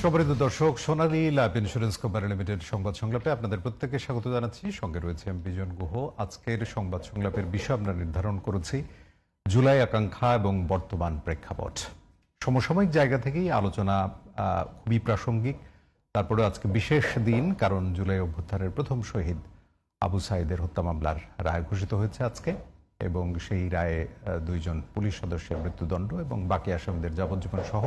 সম্মানিত দর্শক, সোনালী life insurance company limited সংবাদ সংলাপে আপনাদের প্রত্যেককে স্বাগত জানাচ্ছি। সঙ্গে রয়েছে বিজন গুহ। আজকের সংবাদ সংলাপের বিষয় আমরা নির্ধারণ করেছি জুলাই আকাঙ্ক্ষা এবং বর্তমান প্রেক্ষাপট। সমসাময়িক জায়গা থেকেই আলোচনা খুবই প্রাসঙ্গিক। তারপরে আজকে বিশেষ দিন, কারণ জুলাই অভ্যুত্থানের প্রথম শহীদ আবু সাঈদের হত্যা মামলার রায় ঘোষিত হয়েছে আজকে, এবং সেই রায়ে 2 জন পুলিশ সদস্যের মৃত্যুদণ্ড এবং বাকি আসামিদের যাবজ্জীবন সহ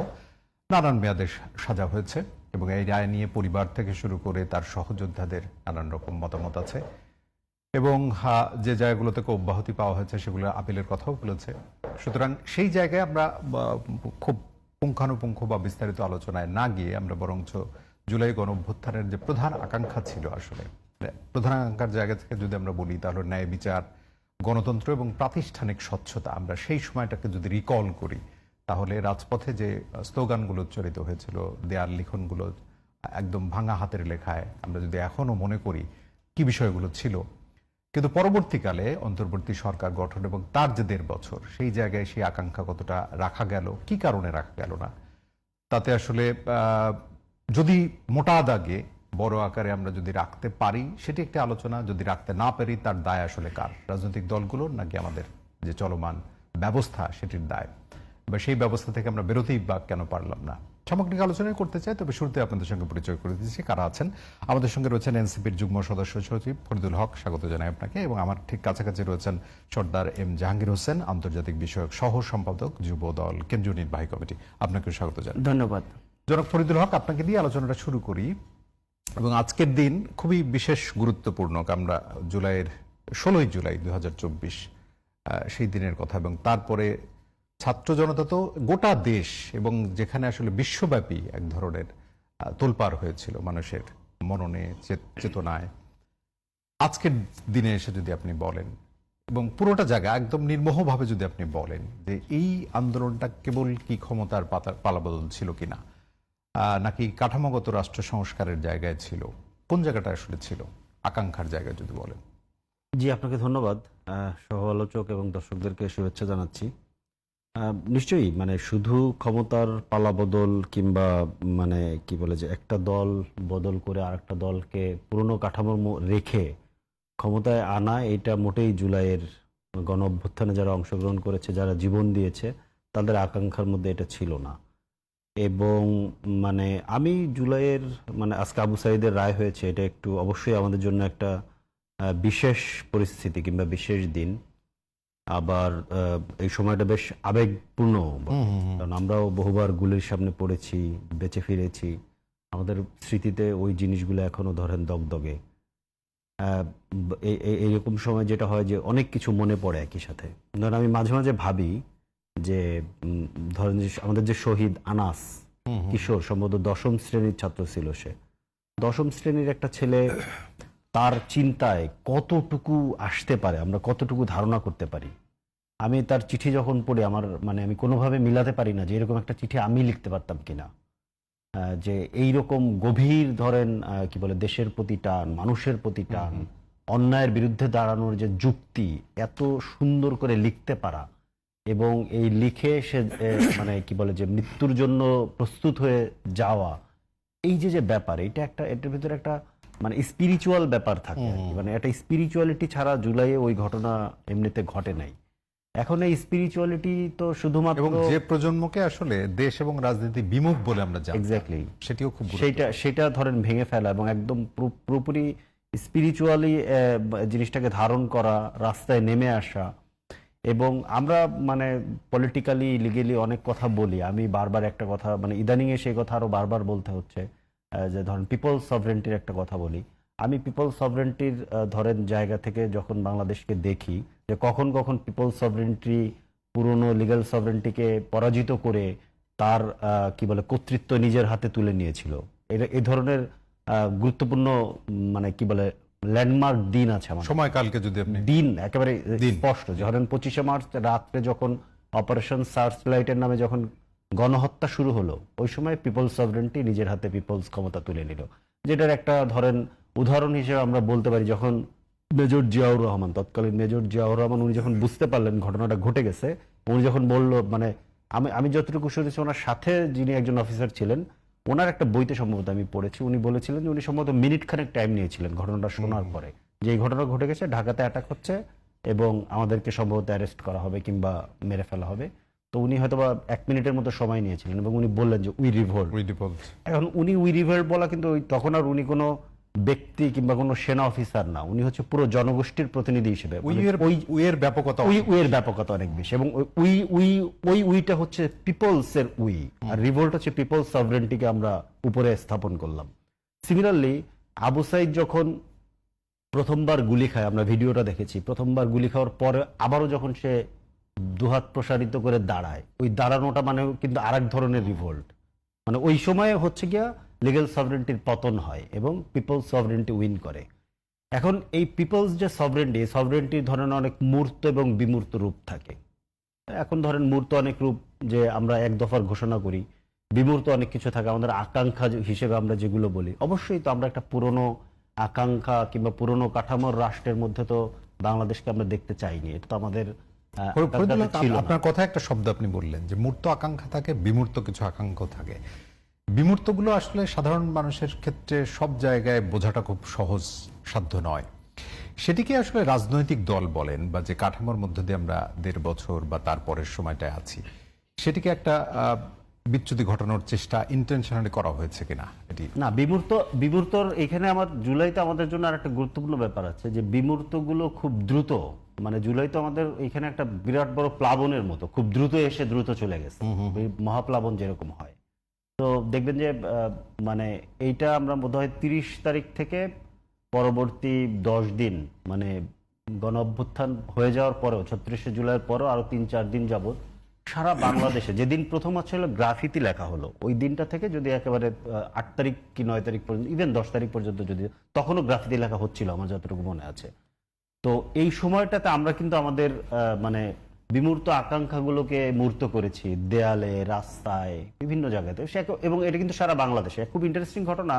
নানান মেয়াদে সাজা হয়েছে। এবং এই রায় নিয়ে পরিবার থেকে শুরু করে তার সহযোদ্ধাদের নানান রকম মতামত আছে, এবং যে জায়গাগুলো থেকে অব্যাহতি পাওয়া হয়েছে সেগুলো আপিলের কথাও বলেছে। সুতরাং সেই জায়গায় আমরা খুব পুঙ্খানুপুঙ্খ বা বিস্তারিত আলোচনায় না গিয়ে আমরা বরঞ্চ জুলাই গণ অভ্যুত্থানের যে প্রধান আকাঙ্ক্ষা ছিল, আসলে প্রধান আকাঙ্ক্ষার জায়গা থেকে যদি আমরা বলি, তাহলে ন্যায় বিচার, গণতন্ত্র এবং প্রাতিষ্ঠানিক স্বচ্ছতা, আমরা সেই সময়টাকে যদি রিকল করি, তাহলে রাজপথে যে স্লোগানগুলো উচ্চারিত হয়েছিল, দেয়াল লিখনগুলো একদম ভাঙা হাতের লেখায়, আমরা যদি এখনো মনে করি কি বিষয়গুলো ছিল। কিন্তু পরবর্তীকালে অন্তর্বর্তী সরকার গঠন এবং তার যে 1.5 বছর, সেই জায়গায় সেই আকাঙ্ক্ষা কতটা রাখা গেল, কি কারণে রাখা গেল না, তাতে আসলে যদি মোটা দাগে বড় আকারে আমরা যদি রাখতে পারি সেটি একটি আলোচনা, যদি রাখতে না পারি তার দায় আসলে কার, রাজনৈতিক দলগুলোর নাকি আমাদের যে চলমান ব্যবস্থা সেটির দায়, বা সেই ব্যবস্থা থেকে আমরা বেরোতেই বা কেন পারলাম না। সামগ্রিক আলোচনা করতে চাই, তবে শুরুতে আপনাদের সঙ্গে পরিচয় করে দিচ্ছি কারা আছেন। আমাদের সঙ্গে রয়েছেন এনসিপির যুগ্ম সদস্য সচিব ফরিদুল হক, স্বাগত জানাই আপনাকে। এবং আমার ঠিক কাছাকাছি রয়েছেন সর্দার এম জাহাঙ্গীর হোসেন, আন্তর্জাতিক বিষয়ক সহ সম্পাদক, যুব দল কেন্দ্রীয় নির্বাহী কমিটি। আপনাকেও স্বাগত জানাই। ধন্যবাদ। জনাব ফরিদুল হক, আপনাকে দিয়ে আলোচনাটা শুরু করি। এবং আজকের দিন খুবই বিশেষ গুরুত্বপূর্ণ। আমরা জুলাইয়ের 16 জুলাই 2024 সেই দিনের কথা, এবং তারপরে ছাত্র জনতা তো গোটা দেশ এবং যেখানে আসলে বিশ্বব্যাপী এক ধরনের তোলপাড় হয়েছিল মানুষের মননে, চেতনায়, আজকের দিনে এসে যদি আপনি বলেন এবং পুরোটা জায়গা একদম নির্মোহভাবে যদি আপনি বলেন যে এই আন্দোলনটা কেবল কি ক্ষমতার পালাবদল ছিল কিনা, নাকি কাঠামোগত রাষ্ট্র সংস্কারের জায়গায় ছিল, কোন জায়গাটা আসলে ছিল, আকাঙ্ক্ষার জায়গায় যদি বলেন। জি, আপনাকে ধন্যবাদ। সহ আলোচক এবং দর্শকদেরকে শুভেচ্ছা জানাচ্ছি। নিশ্চয়ই শুধু ক্ষমতার পালাবদল কিংবা কি বলে যে একটা দল বদল করে আরেকটা দলকে পুরনো কাঠামোর রেখে ক্ষমতায় আনা, এটা মোটেই জুলাইয়ের গণ অভ্যুত্থানে যারা অংশগ্রহণ করেছে, যারা জীবন দিয়েছে, তাদের আকাঙ্ক্ষার মধ্যে এটা ছিল না। এবং আমি জুলাইয়ের আজকে আবু সাঈদের রায় হয়েছে, এটা একটু অবশ্যই আমাদের জন্য একটা বিশেষ পরিস্থিতি কিংবা বিশেষ দিন। আবার এই সময়টা বেশ আবেগপূর্ণ, কারণ আমরাও বহুবার গুলির সামনে পড়েছি, বেঁচে ফিরেছি, আমাদের স্মৃতিতে ওই জিনিসগুলো এখনো ধরেন দগদগে। এইরকম সময় যেটা হয় যে অনেক কিছু মনে পড়ে একই সাথে। ধরেন আমি মাঝে মাঝে ভাবি যে ধরেন আমাদের যে শহীদ আনাস কিশোর, সম্ভবত 10ম শ্রেণীর ছাত্র ছিল, সে 10ম শ্রেণীর একটা ছেলে, তার চিন্তায় কতটুকু আসতে পারে, আমরা কতটুকু ধারণা করতে পারি। আমি তার চিঠি যখন পড়ি, আমার আমি কোনোভাবে মিলাতে পারি না যে এরকম একটা চিঠি আমি লিখতে পারতাম কিনা, যে এইরকম গভীর ধরেন কি বলে দেশের প্রতি টান, মানুষের প্রতি টান, অন্যায়ের বিরুদ্ধে দাঁড়ানোর যে যুক্তি, এত সুন্দর করে লিখতে পারা, এবং এই লিখে সে কি বলে যে মৃত্যুর জন্য প্রস্তুত হয়ে যাওয়া, এই যে ব্যাপার, এটা একটা, এটার ভিতরে একটা স্পিরিচুয়াল ব্যাপার থাকে। একটা স্পিরিচুয়ালিটি ছাড়া জুলাইয়ে ওই ঘটনা এমনিতে ঘটে নাই। এখন এই স্পিরিচুয়ালিটি তো শুধুমাত্র যে প্রজন্মকে আসলে দেশ এবং রাজনীতি বিমুখ বলে আমরা জানি, এক্স্যাক্টলি, সেটিও খুব সেটা ধরেন ভেঙে ফেলা এবং একদম পুরোপুরি স্পিরিচুয়ালি জিনিসটাকে ধারণ করা, রাস্তায় নেমে আসা। এবং আমরা পলিটিক্যালি লিগেলি অনেক কথা বলি, আমি বারবার একটা কথা ইদানিং এ সেই কথা আরো বারবার বলতে হচ্ছে, যে ধরেন পিপলস সভরেন্টির একটা কথা বলি। আমি পিপলস সভরেন্টির ধরেন জায়গা থেকে যখন বাংলাদেশকে দেখি, যে কখন কখন পিপলস সভরেন্টি পুরনো লিগ্যাল সভরেন্টিকে পরাজিত করে তার কি বলে কর্তৃত্ব নিজের হাতে তুলে নিয়েছিল। এই ধরনের গুরুত্বপূর্ণ কি বলে ল্যান্ডমার্ক দিন আছে আমার সময়কালকে যদি আপনি দিন একেবারে স্পষ্ট, ধরেন 25শে মার্চ রাত্রে যখন অপারেশন সার্চ লাইটের নামে যখন গণহত্যা শুরু হলো, ওই সময় পিপলস সভরেন্টি নিজের হাতে পিপলস ক্ষমতা তুলে নিল। যেটার একটা ধরেন উদাহরণ হিসেবে আমরা বলতে পারি, যখন মেজর জিয়াউর রহমান, তৎকালীন মেজর জিয়াউর রহমান, উনি যখন বুঝতে পারলেন ঘটনাটা ঘটে গেছে, উনি যখন বলল, আমি যতটুকু শুনেছি ওনার সাথে যিনি একজন অফিসার ছিলেন, ওনার একটা বইতে সম্ভবত আমি পড়েছি, উনি বলেছিলেন যে উনি সম্ভবত মিনিট খানেক টাইম নিয়েছিলেন ঘটনাটা শোনার পরে, যে এই ঘটনা ঘটে গেছে, ঢাকাতে অ্যাটাক হচ্ছে এবং আমাদেরকে সম্ভবত অ্যারেস্ট করা হবে কিংবা মেরে ফেলা হবে। তো উনি হয়তোবা 1 মিনিটের মতো সময় নিয়েছিলেন এবং উনি বললেন যে উই রিভোল্ট। এখন উনি উই রিভোল্ট বলা কিন্তু তখন আর উনি কোনো ব্যক্তি কিংবা কোনো সেনা অফিসার না, উনি হচ্ছে পুরো জনগোষ্ঠীর প্রতিনিধি হিসেবে। উইয়ের ব্যাপকতা উইয়ের ব্যাপকতা অনেক বেশি এবং উইটা হচ্ছে পিপলস এর উই, আর রিভোল্ট হচ্ছে পিপলস সভরেন্টিকে আমরা উপরে স্থাপন করলাম। সিমিলারলি আবু সাইদ যখন প্রথমবার গুলি খায়, আমরা ভিডিওটা দেখেছি, প্রথমবার গুলি খাওয়ার পরে আবারও যখন সে দুহাত প্রসারিত করে দাঁড়ায়, ওই দাঁড়ানোটা মানে কিন্তু আরেক ধরনের রিভোল্ট। মানে ওই সময়ে হচ্ছে গিয়া লিগ্যাল সভরেন্টির পতন হয় এবং পিপলস সভরেন্টি উইন করে। এখন এই পিপলস যে সভরেন্টি ধরেন অনেক মূর্ত এবং বিমূর্ত রূপ থাকে। এখন ধরেন মূর্ত অনেক রূপ যে আমরা এক দফার ঘোষণা করি, বিমূর্ত অনেক কিছু থাকে আমাদের আকাঙ্ক্ষা হিসেবে আমরা যেগুলো বলি। অবশ্যই তো আমরা একটা পুরনো আকাঙ্ক্ষা কিংবা পুরনো কাঠামোর রাষ্ট্রের মধ্যে তো বাংলাদেশকে আমরা দেখতে চাইনি, এটা তো আমাদের ছিল না। আপনার কথা একটা শব্দ আপনি বললেন যে মূর্ত আকাঙ্ক্ষা থাকে, বিমূর্ত কিছু আকাঙ্ক্ষা থাকে। বিমূর্তগুলো আসলে সাধারণ মানুষের ক্ষেত্রে সব জায়গায় বোঝাটা খুব সহজ সাধ্য নয়। সেটিকে আসলে রাজনৈতিক দল বলেন বা যে কাঠামোর মধ্যে দিয়ে আমরা 1.5 বছর বা তারপরের সময়টায় আছি, সেটিকে একটা বিচ্যুতি ঘটানোর চেষ্টা ইন্টেনশনালি করা হয়েছে কিনা এটি না। বিমূর্তর এখানে আমার জুলাইতে আমাদের জন্য আর একটা গুরুত্বপূর্ণ ব্যাপার আছে যে বিমূর্তগুলো খুব দ্রুত, মানে জুলাই তো আমাদের এখানে একটা বিরাট বড় প্লাবনের মতো, খুব দ্রুত এসে দ্রুত চলে গেছে, মহাপ্লাবন যেরকম হয়। তো দেখবেন যে মানে এইটা আমরা বোধহয় 30 তারিখ থেকে পরবর্তী 10 দিন, মানে গণ অভ্যুত্থান হয়ে যাওয়ার পরেও 36শে জুলাইয়ের পরও আরো 3-4 দিন যাবত সারা বাংলাদেশে যেদিন প্রথম ছিল গ্রাফিতি লেখা হলো, ওই দিনটা থেকে যদি একেবারে 8 তারিখ কি 9 তারিখ পর্যন্ত, ইভেন 10 তারিখ পর্যন্ত যদি, তখনও গ্রাফিতি লেখা হচ্ছিল আমার যতটুকু মনে আছে। তো এই সময়টাতে আমরা কিন্তু আমাদের মানে বিমূর্ত আকাঙ্ক্ষাগুলোকে মূর্ত করেছি দেয়ালে, রাস্তায়, বিভিন্ন জায়গাতে, এবং এটা কিন্তু সারা বাংলাদেশে। খুব ইন্টারেস্টিং ঘটনা,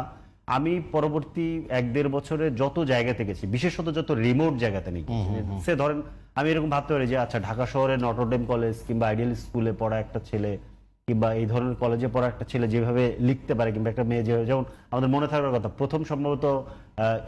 আমি পরবর্তী 1-1.5 বছরে যত জায়গাতে গেছি, বিশেষত যত রিমোট জায়গাতে নিয়ে গেছি, সে ধরেন আমি এরকম ভাবতে পারি যে আচ্ছা ঢাকা শহরে নটরডেম কলেজ কিংবা আইডিয়াল স্কুলে পড়া একটা ছেলে কিংবা এই ধরনের কলেজে পড়া একটা ছেলে যেভাবে লিখতে পারে, কিংবা একটা মেয়ে যেভাবে, যেমন আমাদের মনে থাকার কথা প্রথম সম্ভবত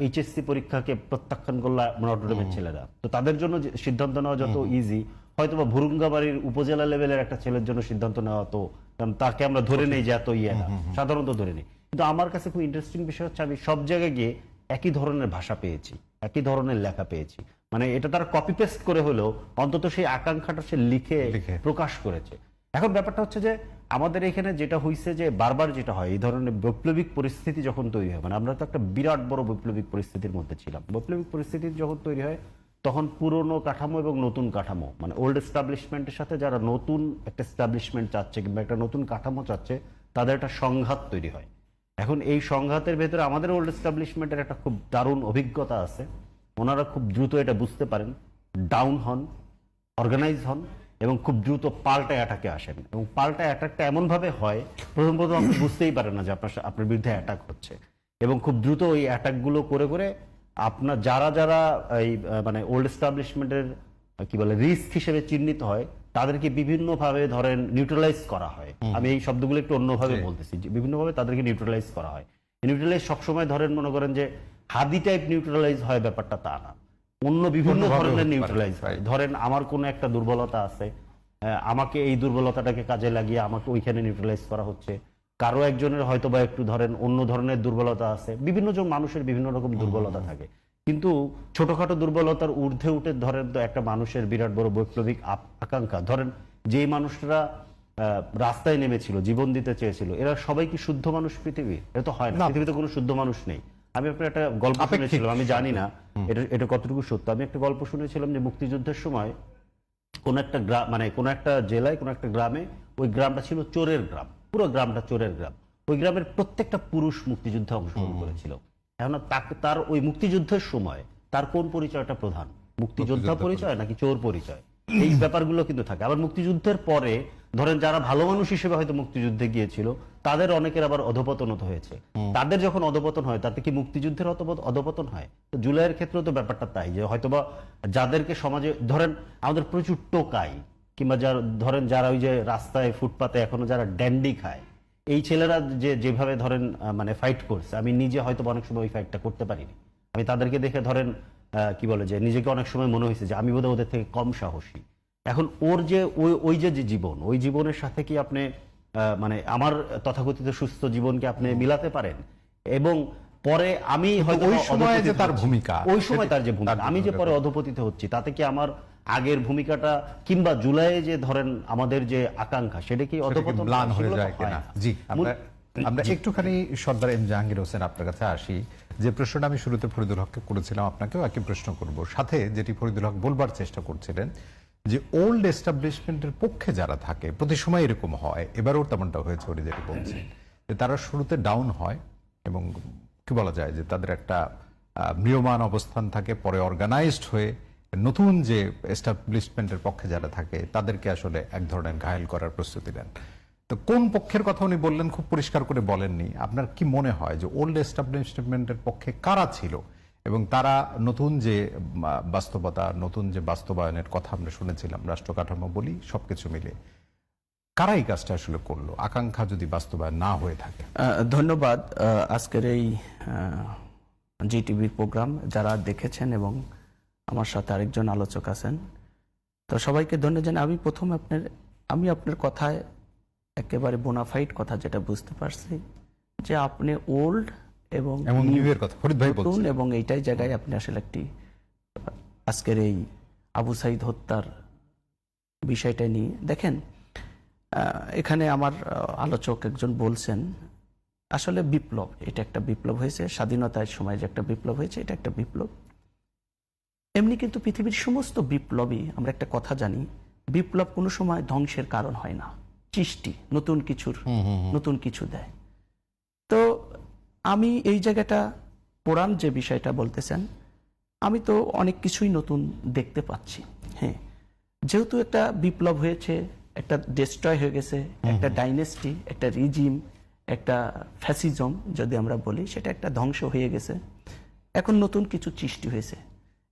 এইচএসসি পরীক্ষাকে প্রত্যাখ্যান করলো নটরডেমের ছেলেরা, তো তাদের জন্য সিদ্ধান্ত নেওয়া যত ইজি, হয়তো বা ভুরুঙ্গাবাড়ির উপজেলা লেভেলের একটা ছেলের জন্য সিদ্ধান্ত নেওয়া, তো কারণ তাকে আমরা ধরে নেই যে এত ইয়ে না, সাধারণত ধরে নেই। কিন্তু আমার কাছে খুব ইন্টারেস্টিং বিষয় হচ্ছে আমি সব জায়গায় গিয়ে একই ধরনের ভাষা পেয়েছি, একই ধরনের লেখা পেয়েছি। মানে এটা তারা কপি পেস্ট করে হলেও অন্তত সেই আকাঙ্ক্ষাটা সে লিখে প্রকাশ করেছে। এখন ব্যাপারটা হচ্ছে যে আমাদের এখানে যেটা হয়েছে যে বারবার যেটা হয়, এই ধরনের বৈপ্লবিক পরিস্থিতি যখন তৈরি হয়, মানে আমরা তো একটা বিরাট বড় বৈপ্লবিক পরিস্থিতির মধ্যে ছিলাম, বৈপ্লবিক পরিস্থিতি যখন তৈরি হয় তখন পুরনো কাঠামো এবং নতুন কাঠামো, মানে ওল্ড এস্টাবলিশমেন্টের সাথে যারা নতুন একটা এস্টাবলিশমেন্ট চাচ্ছে কিংবা একটা নতুন কাঠামো চাচ্ছে, তাদের একটা সংঘাত তৈরি হয়। এখন এই সংঘাতের ভেতরে আমাদের ওল্ড এস্টাবলিশমেন্টের একটা খুব দারুণ অভিজ্ঞতা আছে, ওনারা খুব দ্রুত এটা বুঝতে পারেন, ডাউন হন, অর্গানাইজ হন এবং খুব দ্রুত পাল্টা অ্যাটাকে আসেন। এবং পাল্টা অ্যাটাকটা এমন ভাবে হয় প্রথম আপনি বুঝতেই পারেন না যে আপনার বিরুদ্ধে অ্যাটাক হচ্ছে, এবং খুব দ্রুত ওই অ্যাটাকগুলো করে করে আপনার যারা এই মানে ওল্ড এস্টাবলিশমেন্টের কি বলে রিস্ক হিসেবে চিহ্নিত হয়, তাদেরকে বিভিন্নভাবে ধরেন নিউট্রালাইজ করা হয়। আমি এই শব্দগুলো একটু অন্যভাবে বলতেছি, বিভিন্নভাবে তাদেরকে নিউট্রালাইজ করা হয়। নিউট্রালাইজ সবসময় ধরেন মনে করেন যে হাদি টাইপ নিউট্রালাইজ হয়, ব্যাপারটা তা না, অন্য বিভিন্ন ধরনের নিউট্রালাইজ হয়। ধরেন আমার কোনো একটা দুর্বলতা আছে, আমাকে এই দুর্বলতাটাকে কাজে লাগিয়ে আমাকে ওইখানে নিউট্রালাইজ করা হচ্ছে। কারো একজনের হয়তো বা একটু ধরেন অন্য ধরনের দুর্বলতা আছে, বিভিন্ন জন মানুষের বিভিন্ন রকম দুর্বলতা থাকে, কিন্তু ছোটখাটো দুর্বলতার ঊর্ধ্বে উঠে ধরেন তো একটা মানুষের বিরাট বড় বৈপ্লবিক আকাঙ্ক্ষা। ধরেন যেই মানুষরা রাস্তায় নেমেছিল, জীবন দিতে চেয়েছিল, এরা সবাই কি শুদ্ধ মানুষ পৃথিবীর? এটা তো হয় না, পৃথিবীতে কোনো শুদ্ধ মানুষ নেই। আমি আপনার একটা গল্প শুনেছিলাম, আমি জানি না এটা কতটুকু সত্য, আমি একটা গল্প শুনেছিলাম যে মুক্তিযুদ্ধের সময় কোন একটা গ্রাম, মানে কোন একটা জেলায় কোন একটা গ্রামে, ওই গ্রামটা ছিল চোরের গ্রাম, পুরো গ্রামটা চোরের গ্রাম। ওই গ্রামের প্রত্যেকটা পুরুষ মুক্তিযুদ্ধে অংশগ্রহণ করেছিল। এখন তার ওই মুক্তিযুদ্ধের সময় তার কোন পরিচয়টা প্রধান, মুক্তিযোদ্ধা পরিচয় নাকি চোর পরিচয়? এই ব্যাপারগুলো কিন্তু থাকে। আবার মুক্তিযুদ্ধের পরে ধরেন যারা ভালো মানুষ হিসেবে হয়তো মুক্তিযুদ্ধে গিয়েছিল, তাদের অনেকের আবার অধপতন হয়েছে। তাদের যখন অধপতন হয়, তাতে কি মুক্তিযুদ্ধের অধপতন হয়? তো জুলাইয়ের ক্ষেত্রেও তো ব্যাপারটা তাই, যে হয়তোবা যাদেরকে সমাজে ধরেন আমাদের প্রচুর টোকাই, কিংবা ধরেন যারা ওই যে রাস্তায় ফুটপাতে এখনো যারা ড্যান্ডি খায়, এই ছেলেরা যেভাবে ধরেন মানে ফাইট করছে, আমি নিজে হয়তো অনেক সময় ওই ফাইটটা করতে পারিনি। আমি তাদেরকে দেখে ধরেন কি বলে যে নিজেকে অনেক সময় মনে হয়েছে যে আমি বোধহয় ওদের থেকে কম সাহসী। এখন ওর যে ওই যে জীবন, ওই জীবনের সাথে কি আপনি মানে আমার তথাকথিত সুস্থ জীবনকে আপনি মিলাতে পারেন? এবং পরে আমি হয়তো ওই সময় যে তার ভূমিকা, ওই সময় তার যে ভূমিকা, আমি যে পরে অধপতিত হচ্ছি, তাতে কি আমার আগের ভূমিকাটা কিংবা জুলাইয়ে যে ধরেন আমাদের যে আকাঙ্ক্ষা সেটা কি অধপতন ম্লান হয়ে সেগুলো তো যায় হয় কিনা? না। জি, আমরা একটুখানি সর্দার এম জাহাঙ্গীর হোসেন আপনার কাছে আসি। যে প্রশ্নটা আমি শুরুতে ফরিদুল হককে করেছিলাম, আপনাকেও একই প্রশ্ন করব, সাথে যেটি ফরিদুল হক বলবার চেষ্টা করছিলেন যে ওল্ড এস্টাবলিশমেন্টের পক্ষে যারা থাকে, প্রতি সময় এরকম হয়, এবারেও তেমনটা হয়েছে, উনি যেটি বলছেন যে তারা শুরুতে ডাউন হয় এবং কি বলা যায় যে তাদের একটা ম্রিয়মান অবস্থান থাকে, পরে অর্গানাইজড হয়ে নতুন যে এস্টাবলিশমেন্টের পক্ষে যারা থাকে তাদেরকে আসলে এক ধরনের ঘায়েল করার প্রস্তুতি নেন। তো কোন পক্ষের কথা উনি বললেন খুব পরিষ্কার করে বলেননি। আপনার কি মনে হয় যে ওল্ড এস্টাবলিশমেন্টের পক্ষে কারা ছিল এবং তারা নতুন যে বাস্তবতা, নতুন যে বাস্তবায়নের কথা আমরা শুনেছিলাম, রাষ্ট্র কাঠামো বলি সবকিছু মিলে, কারা এই কাজটা আসলে করলো আকাঙ্ক্ষা যদি বাস্তবায়ন না হয়ে থাকে? ধন্যবাদ। আজকের এই জিটিভির প্রোগ্রাম যারা দেখেছেন এবং আমার সাথে আরেকজন আলোচক আছেন, তো সবাইকে ধন্যবাদ জানাই। আমি আপনার কথায় একেবারে বোনাফাইড কথা যেটা বুঝতে পারছি যে আপনি ওল্ড এবং নিউ এর কথা ফরিদ ভাই বলছেন, এবং এইটাই জায়গায় আপনি আসলে একটি আজকের এই আবু সাইদ হত্যার বিষয়টা নিয়ে দেখেন। এখানে আমার আলোচক একজন বলছেন আসলে বিপ্লব, এটা একটা বিপ্লব হয়েছে, স্বাধীনতার সময় যে একটা বিপ্লব হয়েছে এটা একটা বিপ্লব। এমনি কিন্তু পৃথিবীর সমস্ত বিপ্লবই আমরা একটা কথা জানি, বিপ্লব কোনো সময় ধ্বংসের কারণ হয় না, সৃষ্টি নতুন কিছু দেয়। তো আমি এই জায়গাটা পুরাণ যে বিষয়টা বলতেছেন, আমি তো অনেক কিছুই নতুন দেখতে পাচ্ছি। হ্যাঁ, যেহেতু একটা বিপ্লব হয়েছে, একটা ডেস্ট্রয় হয়ে গেছে, একটা ডাইনেস্টি, একটা রিজিম, একটা ফ্যাসিজম যদি আমরা বলি, সেটা একটা ধ্বংস হয়ে গেছে। এখন নতুন কিছু সৃষ্টি হয়েছে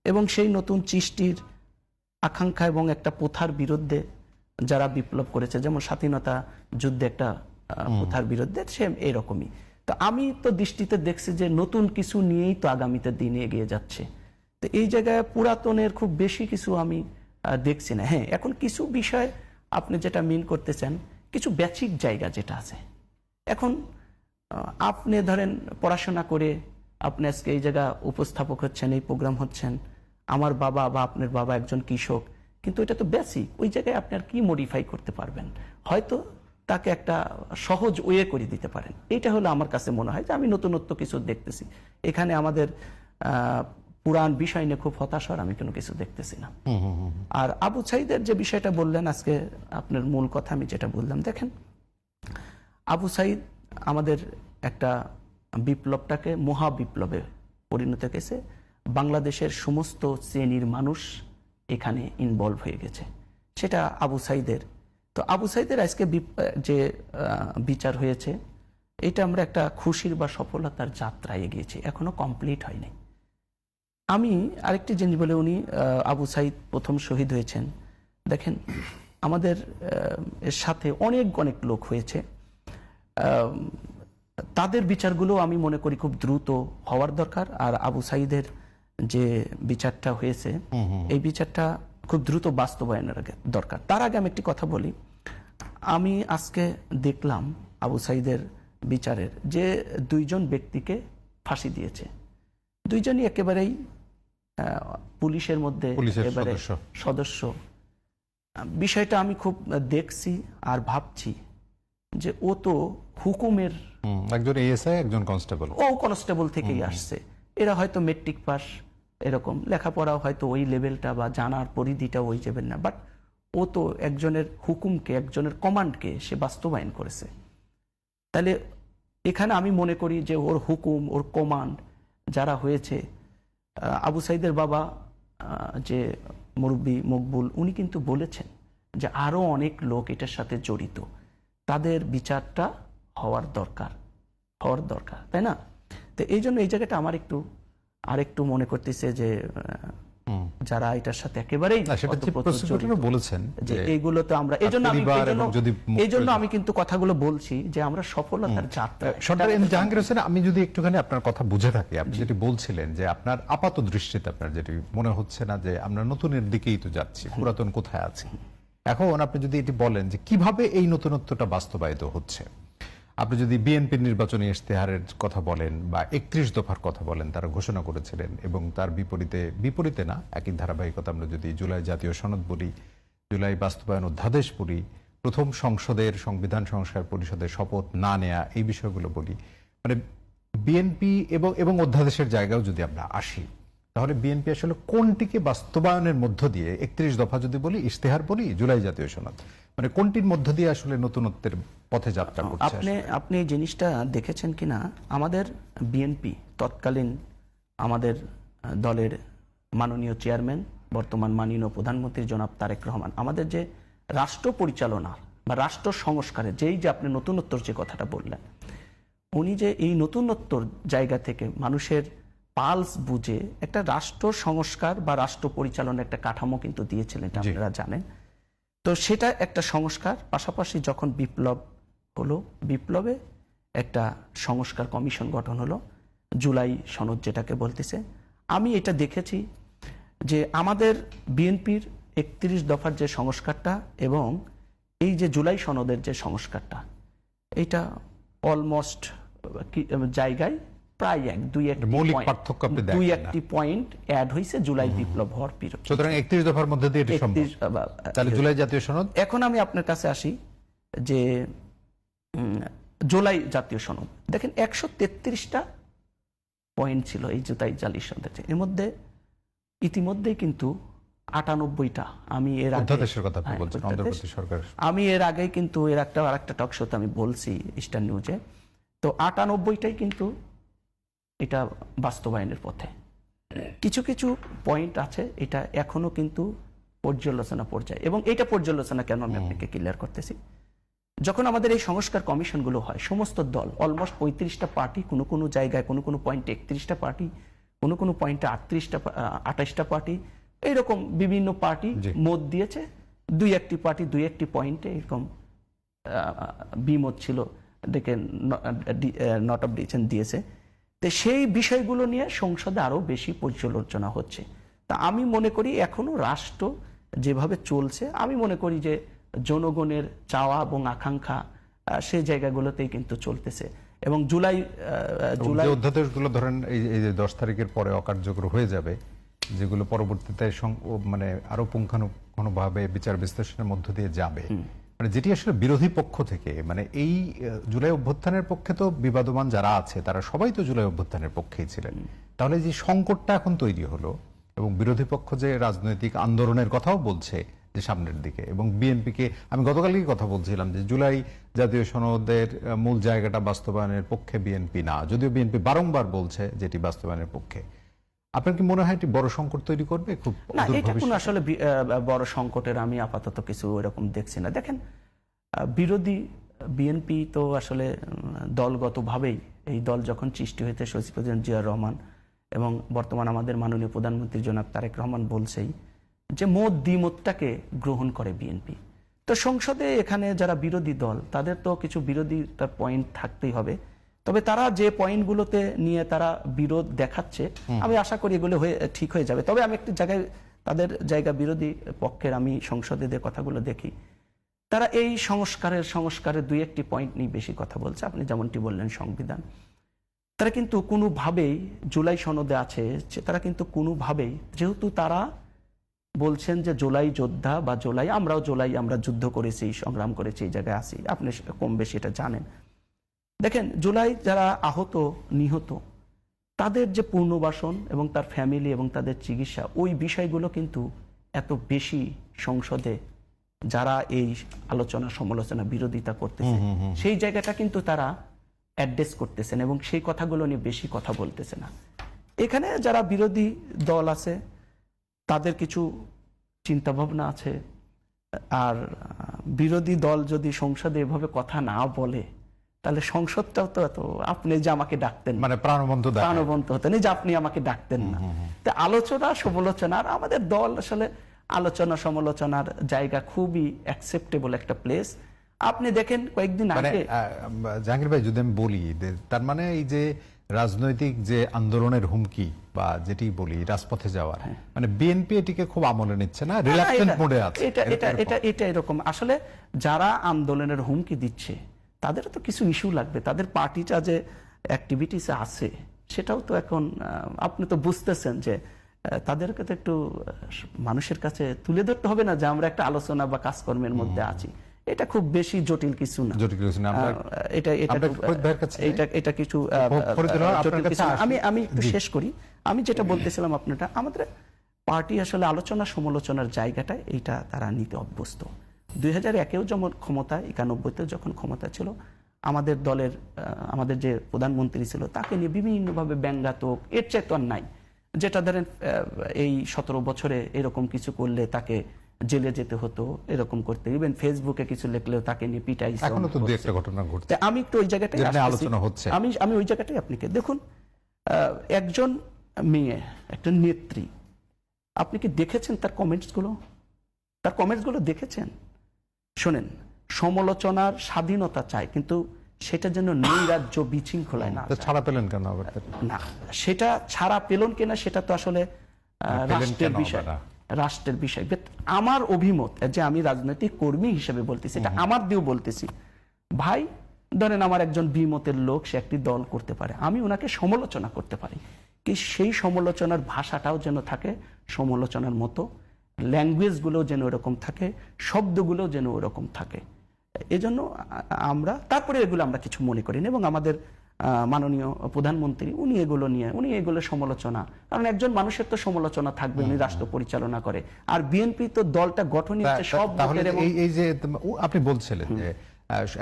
এবং সেই নতুন সৃষ্টির আকাঙ্ক্ষা এবং একটা প্রথার বিরুদ্ধে যারা বিপ্লব করেছে, যেমন স্বাধীনতা যুদ্ধে একটা প্রথার বিরুদ্ধে, সে এরকমই। তো আমি তো দৃষ্টিতে দেখছি যে নতুন কিছু নিয়েই তো আগামীতে দিন এগিয়ে যাচ্ছে। তো এই জায়গায় পুরাতনের খুব বেশি কিছু আমি দেখছি না। হ্যাঁ, এখন কিছু বিষয় আপনি যেটা মিন করতেছেন, কিছু বেসিক জায়গা যেটা আছে, এখন আপনি ধরেন পড়াশোনা করে আপনি আজকে এই জায়গা উপস্থাপক হচ্ছেন, এই প্রোগ্রাম হচ্ছেন, আমার বাবা বা আপনার বাবা একজন কৃষক, কিন্তু এটা তো বেসিক। ওই জায়গায় আপনি আর কি মডিফাই করতে পারবেন? হয়তো তাকে একটা সহজ ওয়ে করে দিতে পারেন। এটা হলো আমার কাছে মনে হয় যে আমি নতুনত্ব কিছু দেখতেছি এখানে। আমাদের পুরাণ বিষয় নিয়ে খুব হতাশ হওয়ার আমি কোনো কিছু দেখতেছি না। আর আবু সাইদের যে বিষয়টা বললেন, আজকে আপনার মূল কথা আমি যেটা বললাম, দেখেন আবু সাইদ আমাদের একটা বিপ্লবটাকে মহা বিপ্লবে পরিণত করেছে। বাংলাদেশের সমস্ত শ্রেণীর মানুষ এখানে ইনভলভ হয়ে গেছে, সেটা আবু সাইদের। তো আবু সাইদের আজকে যে বিচার হয়েছে, এটা আমরা একটা খুশির বা সফলতার যাত্রায় এগিয়েছি, এখনো কমপ্লিট হয়নি। আমি আরেকটি জিনিস বলে, উনি আবু সাইদ প্রথম শহীদ হয়েছেন। দেখেন আমাদের এর সাথে অনেক লোক হয়েছে, তাদের বিচারগুলো আমি মনে করি খুব দ্রুত হওয়ার দরকার। আর আবু সাইদের যে বিচারটা হয়েছে, এই বিচারটা খুব দ্রুত বাস্তবায়নের দরকার। তার আগে আমি একটি কথা বলি। আমি আজকে দেখলাম আবু সাইদের বিচারের যে দুইজন ব্যক্তিকে ফাঁসি দিয়েছে, দুইজনই একেবারেই পুলিশের মধ্যে একেবারে সদস্য। বিষয়টা আমি খুব দেখছি আর ভাবছি যে ও তো হুকুমের একজন এএসআই, একজন কনস্টেবল, ও কনস্টেবল থেকেই আসছে। এরা হয়তো মেট্রিক পাস, এরকম লেখাপড়াও হয়তো ওই লেভেলটা বা জানার পরিধিটা ওই যাবেন না, বাট ও তো একজনের হুকুমকে, একজনের কমান্ডকে সে বাস্তবায়ন করেছে। তাহলে এখানে আমি মনে করি যে ওর হুকুম, ওর কমান্ড যারা হয়েছে, আবু সাইদের বাবা যে মুরব্বী মকবুল, উনি কিন্তু বলেছেন যে আরো অনেক লোক এটার সাথে জড়িত, তাদের বিচারটা হওয়ার দরকার, তাই না? তো এই জন্য এই জায়গাটা আমার আরেকটু মনে করতেছে যে যারা এটার সাথে একেবারেই না, সেটা চিফ ওতপ্রোত প্রসিকিউটরও জড়িত, বলেছেন যে এইগুলো তো আমরা এই জন্য আমি কিন্তু কথাগুলো বলছি যে আমরা সফলতার যাত্রা সরকার জাহাঙ্গীর হোসেন, আমি যদি একটুখানি আপনার কথা বুঝে থাকি, আপনি যেটি বলছিলেন যে আপনার আপাত দৃষ্টিতে আপনার যেটি মনে হচ্ছে না যে আমরা নতুনের দিকেই তো যাচ্ছি, পুরাতন কোথায় আছি। এখন আপনি যদি এটি বলেন যে কিভাবে এই নতুনত্বটা বাস্তবায়িত হচ্ছে, আপনি যদি বিএনপির নির্বাচনী ইশতেহারের কথা বলেন বা 31 দফার কথা বলেন, তারা ঘোষণা করেছিলেন, এবং তার বিপরীতে না, একই ধারাবাহিকতা আমরা যদি জুলাই জাতীয় সনদ বলি, জুলাই বাস্তবায়ন অধ্যাদেশ বলি, প্রথম সংসদের সংবিধান সংস্কার পরিষদের শপথ না নেয়া, এই বিষয়গুলো বলি, মানে বিএনপি এবং অধ্যাদেশের জায়গাও যদি আমরা আসি, তাহলে বিএনপি আসলে কোনটিকে বাস্তবায়নের মধ্য দিয়ে, 31 দফা যদি বলি, ইশতেহার বলি, জুলাই জাতীয় সনদ, মানে কোনটির মধ্য দিয়ে আসলে নতুনত্বের পথে যাত্রা করছে? আপনি এই জিনিসটা দেখেছেন কিনা, আমাদের বিএনপি তৎকালীন আমাদের দলের মাননীয় চেয়ারম্যান, বর্তমান মাননীয় প্রধানমন্ত্রী জনাব তারেক রহমান, আমাদের যে রাষ্ট্র পরিচালনা বা রাষ্ট্র সংস্কারে যেই যে আপনি নতুনত্বর যে কথাটা বললেন, উনি যে এই নতুনত্বর জায়গা থেকে মানুষের পালস বুঝে একটা রাষ্ট্র সংস্কার বা রাষ্ট্র পরিচালনার একটা কাঠামো কিন্তু দিয়েছিলেন, এটা আপনারা জানেন। তো সেটা একটা সংস্কার, পাশাপাশি যখন বিপ্লব হলো, বিপ্লবে একটা সংস্কার কমিশন গঠন হলো, জুলাই সনদ যেটাকে বলতেছে। আমি এটা দেখেছি যে আমাদের বিএনপির 31 দফার যে সংস্কারটা এবং এই যে জুলাই সনদের যে সংস্কারটা, এটা অলমোস্ট জায়গায় প্রায় দুই একটি পয়েন্ট অ্যাড হয়েছে জুলাই বিপ্লব হওয়ার পিরিয়ড। সুতরাং 31 দফার মধ্যে দিয়ে এটি সম্ভব। তাহলে জুলাই জাতীয় সনদ, এখন আমি আপনার কাছে আসি যে জুলাই জাতীয় সনদ দেখেন 133টা পয়েন্ট ছিল এই জুলাই জাতীয় সনদে, এর মধ্যে ইতিমধ্যেই কিন্তু 98টা, আমি এর আগে অধ্যাদেশের কথা আপনি বলছেন, অন্তর্বর্তী সরকার, আমি এর আগে কিন্তু এর আরেকটা টক শোতে আমি বলছি স্টার নিউজে, তো 98টাই কিন্তু এটা বাস্তবায়নের পথে। কিছু কিছু পয়েন্ট আছে এটা এখনো কিন্তু পর্যালোচনা পর্যায়ে, এবং এটা পর্যালোচনা কেন আমি আপনাকে ক্লিয়ার করতেছি, যখন আমাদের এই সংস্কার কমিশনগুলো হয়, সমস্ত দল অলমোস্ট 35টা পার্টি, কোনো কোনো জায়গায় কোনো কোনো পয়েন্টে 31টা পার্টি, কোনো কোনো পয়েন্টে 28টা পার্টি, এইরকম বিভিন্ন পার্টি মত দিয়েছে, দুই একটি পয়েন্টে এরকম বিমত ছিল, দেখে নট অফ ডিসিশন দিয়েছে। তো সেই বিষয়গুলো নিয়ে সংসদে আরো বেশি পর্যালোচনা হচ্ছে। তা আমি মনে করি এখনো রাষ্ট্র যেভাবে চলছে, আমি মনে করি যে জনগণের চাওয়া এবং আকাঙ্ক্ষা সেই জায়গাগুলোতেই কিন্তু চলতেছে। এবং জুলাই অধ্যাদেশগুলো ধরেন এই যে 10 তারিখের পরে অকার্যকর হয়ে যাবে, যেগুলো পরবর্তীতে মানে আরো পুঙ্খানুপুঙ্খভাবে বিচার বিশ্লেষণের মধ্য দিয়ে যাবে, মানে যেটি আসলে বিরোধী পক্ষ থেকে, মানে এই জুলাই অভ্যুত্থানের পক্ষে তো বিবাদমান যারা আছে তারা সবাই তো জুলাই অভ্যুত্থানের পক্ষেই ছিলেন, তাহলে যে সংকটটা এখন তৈরি হলো, এবং বিরোধী পক্ষ যে রাজনৈতিক আন্দোলনের কথাও বলছে যে সামনের দিকে, এবং বিএনপিকে আমি গতকালই কথা বলছিলাম যে জুলাই জাতীয় সনদের মূল জায়গাটা বাস্তবায়নের পক্ষে বিএনপি না, যদিও বিএনপি বারংবার বলছে যেটি বাস্তবায়নের পক্ষে। আপনার কি মনে হয় এটি বড় সংকট তৈরি করবে? খুব না, এটা কোনো আসলে বড় সংকটের আমি আপাতত কিছু এরকম দেখছি না। দেখেন, বিরোধী বিএনপি তো আসলে দলগতভাবেই, এই দল যখন সৃষ্টি হয়েছে শহীদ প্রেসিডেন্ট জিয়াউর রহমান এবং বর্তমান আমাদের মাননীয় প্রধানমন্ত্রী জনাব তারেক রহমান বলছেই যে মত দ্বিমতটাকে গ্রহণ করে বিএনপি। তো সংসদে এখানে যারা বিরোধী দল তাদের তো কিছু বিরোধী পয়েন্ট থাকতেই হবে, তবে তারা যে পয়েন্টগুলোতে নিয়ে তারা বিরোধ দেখাচ্ছে, আমি আশা করি এগুলো ঠিক হয়ে যাবে। তবে আমি একটি জায়গায় তাদের জায়গা বিরোধী পক্ষের আমি সংসদে যে কথাগুলো দেখি, তারা এই সংস্কারের দুই একটি পয়েন্ট নিয়ে বেশি কথা বলছে। আপনি যেমনটি বললেন সংবিধান, তারা কিন্তু কোনোভাবেই জুলাই সনদে আছে, তারা কিন্তু কোনোভাবেই, যেহেতু তারা বলছেন যে জুলাই যোদ্ধা বা আমরা যুদ্ধ করেছি, সংগ্রাম করেছি, এই জায়গায় আছি, আপনি কম বেশি এটা জানেন। দেখেন, জুলাই যারা আহত নিহত তাদের যে পুনর্বাসন এবং তার ফ্যামিলি এবং তাদের চিকিৎসা, ওই বিষয়গুলো কিন্তু এত বেশি সংসদে যারা এই আলোচনা সমালোচনা বিরোধিতা করতেছে সেই জায়গাটা কিন্তু তারা অ্যাড্রেস করতেছেন এবং সেই কথাগুলো নিয়ে বেশি কথা বলতেছে না। এখানে যারা বিরোধী দল আছে তাদের কিছু চিন্তা ভাবনা আছে, আর বিরোধী দল যদি সংসদে এভাবে কথা না বলে তাহলে সংসদটাও তো এত, আপনি যে আমাকে ডাকতেন না, মানে প্রাণবন্ত দেখা প্রাণবন্ত হতেন, এই যে আপনি আমাকে ডাকতেন না। তো আলোচনা সমালোচনা, আর আমাদের দল আসলে আলোচনা সমালোচনার জায়গা খুবই অ্যাকসেপ্টেবল একটা প্লেস। আপনি দেখেন কয়েকদিন মানে আগে জাহাঙ্গীর ভাই, যদি আমি বলি তার মানে এই যে রাজনৈতিক যে আন্দোলনের হুমকি বা যেটি বলি রাজপথে যাওয়ার, মানে বিএনপি এটিকে খুব আমলে নিচ্ছে না, রিল্যাক্টেন্ট মোডে আছে। এটা এরকম। আসলে যারা আন্দোলনের হুমকি দিচ্ছে তাদের তো কিছু ইস্যু লাগবে, তাদের পার্টিটা যে অ্যাক্টিভিটিসে আছে সেটাও তো এখন আপনি তো বুঝতেছেন যে তাদেরকে তো একটু মানুষের কাছে তুলে ধরতে হবে না যে আমরা একটা আলোচনা বা কাজকর্মের মধ্যে আছি। এটা খুব বেশি জটিল কিছু না। জটিল কিছু না। আমরা এটা এটা আমরা ফরিদ ভাইয়ের কাছে এটা এটা কিছু ফরিদ ভাই, আপনার জটিল কাছে কিছু না। আসি। আমি একটু শেষ করি। আমি যেটা বলতেছিলাম, আপনারা আমাদের পার্টি আসলে আলোচনা সমালোচনার জায়গাটা এইটা তারা নিতে অভ্যস্ত। 2001-এও যেমন ক্ষমতা, 91-তেও যখন ক্ষমতা ছিল, আমাদের দলের আমাদের যে প্রধানমন্ত্রী ছিল তাকে নিয়ে বিভিন্নভাবে ব্যঙ্গাত্মক, এর চেয়ে তো আর নাই, যেটা ধরেন এই 17 বছরে এরকম কিছু করলে তাকে জেলে যেতে হতো, এরকম করতে, ইভেন ফেসবুকে কিছু লিখলেও তাকে নিয়ে পিটাইছে। এখনো তো দুই একটা ঘটনা ঘটছে, আমি একটু ওই জায়গাটাই যেটা নিয়ে আসতেছি। আলোচনা হচ্ছে। আমি ওই জায়গাটাই আপনাকে দেখুন, একজন মেয়ে, একটা নেত্রী, আপনি কি দেখেছেন তার কমেন্টসগুলো দেখেছেন? শোনেন, সমালোচনার স্বাধীনতা চাই, কিন্তু সেটা যেন নৈরাজ্য বিশৃঙ্খলায় না তো যায়। ছাড়া পেলেন কেন আবার? না, সেটা ছাড়া পেলন কিনা সেটা তো আসলে পেলেন রাষ্ট্রের কেন বিষয়, আবার? রাষ্ট্রের বিষয়। But আমার অভিমত, যে আমি রাজনৈতিক কর্মী হিসেবে বলতেছি, এটা আমার দিয়েও বলতেছি, ভাই ধরেন আমার একজন বিমতের লোক, সে একটি দল করতে পারে, আমি ওনাকে সমালোচনা করতে পারি, কি সেই সমালোচনার ভাষাটাও যেন থাকে সমালোচনার মতো, ল্যাঙ্গুয়েজগুলোও যেন ওরকম থাকে, শব্দগুলোও যেন ওরকম থাকে। এজন্য আমরা তারপরে এগুলো আমরা কিছু মনে করি না, এবং আমাদের মাননীয় প্রধানমন্ত্রী উনি এগুলো সমালোচনা, কারণ একজন মানুষের তো সমালোচনা থাকবে, উনি রাষ্ট্র পরিচালনা করে, আর বিএনপি তো দলটা গঠনই হচ্ছে সব তাহলে লোকের, এবং এই যে আপনি বলছিলেন যে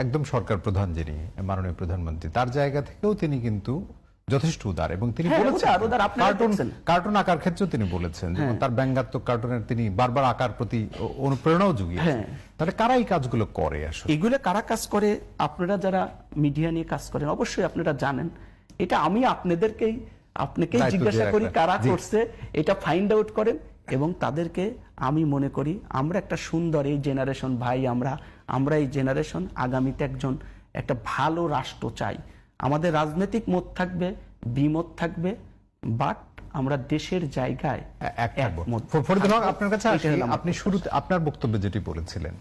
একদম সরকার প্রধান যিনি মাননীয় প্রধানমন্ত্রী, তার জায়গা থেকেও তিনি কিন্তু যথেষ্ট উদার, এবং তিনি হ্যাঁ, বলেছেন উদার, আপনারা দেখছেন। কার্টুন আঁকার ক্ষেত্রেও তিনি বলেছেন, যেমন তার ব্যঙ্গাত্মক কার্টুনের তিনি বারবার আঁকার প্রতি অনুপ্রেরণাও জুগিয়েছেন। তাহলে কারা এই কাজগুলো করে আসলে? এগুলো কারা কাজ করে? আপনারা যারা মিডিয়া নিয়ে কাজ করেন অবশ্যই আপনারা জানেন। এটা আমি আপনাকেই দায়িত্ব জিজ্ঞাসা দিয়ে করি রাখবেন। কারা জি। করছে, এটা ফাইন্ড আউট করেন, এবং তাদেরকে আমি মনে করি আমরা একটা সুন্দর এই জেনারেশন, ভাই আমরা এই জেনারেশন আগামীতে একটা ভালো রাষ্ট্র চাই। আমাদের রাজনৈতিক মত থাকবে, বিমত থাকবে, বাট আমরা দেশের জায়গায় একমত। ফরিদুল হক, আপনার কাছে আসি। এটা হলো আমার আপনি শুরুতে আপনার বক্তব্যে যেটি বলেছিলেন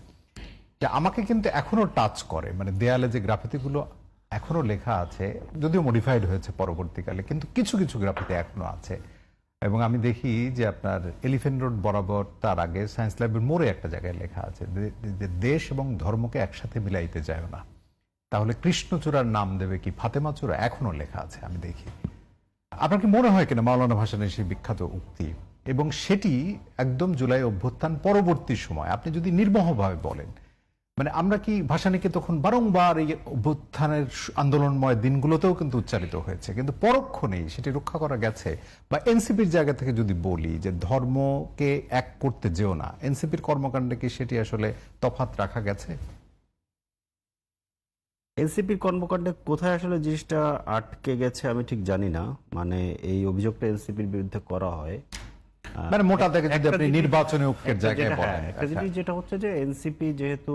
যে আমাকে কিন্তু এখনো টাচ করে, মানে দেয়ালে যে গ্রাফিতিগুলো এখনো লেখা আছে, যদিও মডিফাইড হয়েছে পরবর্তীকালে, কিন্তু কিছু কিছু গ্রাফিতি এখনো আছে। এবং আমি দেখি যে আপনার এলিফ্যান্ট রোড বরাবর, তার আগে সায়েন্স ল্যাবের মোড়ে একটা জায়গায় লেখা আছে যে দেশ এবং ধর্মকে একসাথে মিলাইতে যায় না, তাহলে কৃষ্ণচূড়ার নাম দেবে কি ফাতেমা চূড়া, এখনো লেখা আছে আমি দেখি। আপনার কি মনে হয় কিনা মাওলানা ভাসানীর সেই বিখ্যাত উক্তি, এবং সেটি একদম জুলাই অভ্যুত্থান পরবর্তী সময় আপনি যদি নির্মোহভাবে বলেন, মানে আমরা কি ভাসানীকে তখন বারংবার এই অভ্যুত্থানের আন্দোলনময় দিনগুলোতেও কিন্তু উচ্চারিত হয়েছে, কিন্তু পরক্ষণেই সেটি রক্ষা করা গেছে? বা এনসিপির জায়গা থেকে যদি বলি যে ধর্মকে এক করতে যেও না, এনসিপির কর্মকাণ্ডে কি সেটি আসলে তফাৎ রাখা গেছে? এনসিপির কর্মকাণ্ডে কোথায় আসলে জিনিসটা আটকে গেছে আমি ঠিক জানি না। মানে এই অভিযোগটা এনসিপির বিরুদ্ধে করা হয়, মানে মোটা থেকে যদি আপনি নির্বাচনে ঐক্যের জায়গায় বলেন, একটা জিনিস যেটা হচ্ছে যে এনসিপি যেহেতু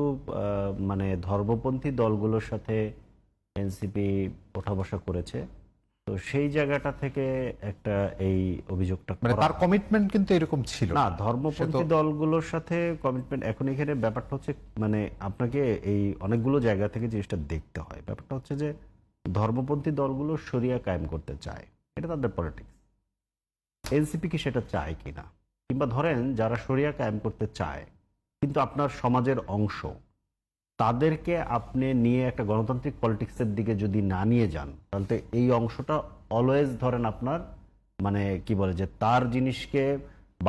মানে ধর্মপন্থী দলগুলোর সাথে এনসিপি ওঠা বসা করেছে, তো সেই জায়গাটা থেকে একটা এই অভিযোগটা মানে করা তার হয়। কমিটমেন্ট কিন্তু এরকম ছিল না, ধর্মপন্থী দলগুলোর সাথে কমিটমেন্ট, এখন এখানে ব্যাপারটা হচ্ছে মানে আপনাকে এই অনেকগুলো জায়গা থেকে জিনিসটা দেখতে হয়। ব্যাপারটা হচ্ছে যে ধর্মপন্থী দলগুলো শরিয়া কায়েম করতে চায়, এটা তাদের পলিটিক্স। এনসিপি কি সেটা চায় কিনা, কিংবা ধরেন যারা শরিয়া কায়েম করতে চায় কিন্তু আপনার সমাজের অংশ, তাদেরকে আপনি নিয়ে একটা গণতান্ত্রিক পলিটিক্সের দিকে যদি না নিয়ে যান, তাহলে এই অংশটা অলওয়েজ ধরেন আপনার মানে কি বলে যে তার জিনিসকে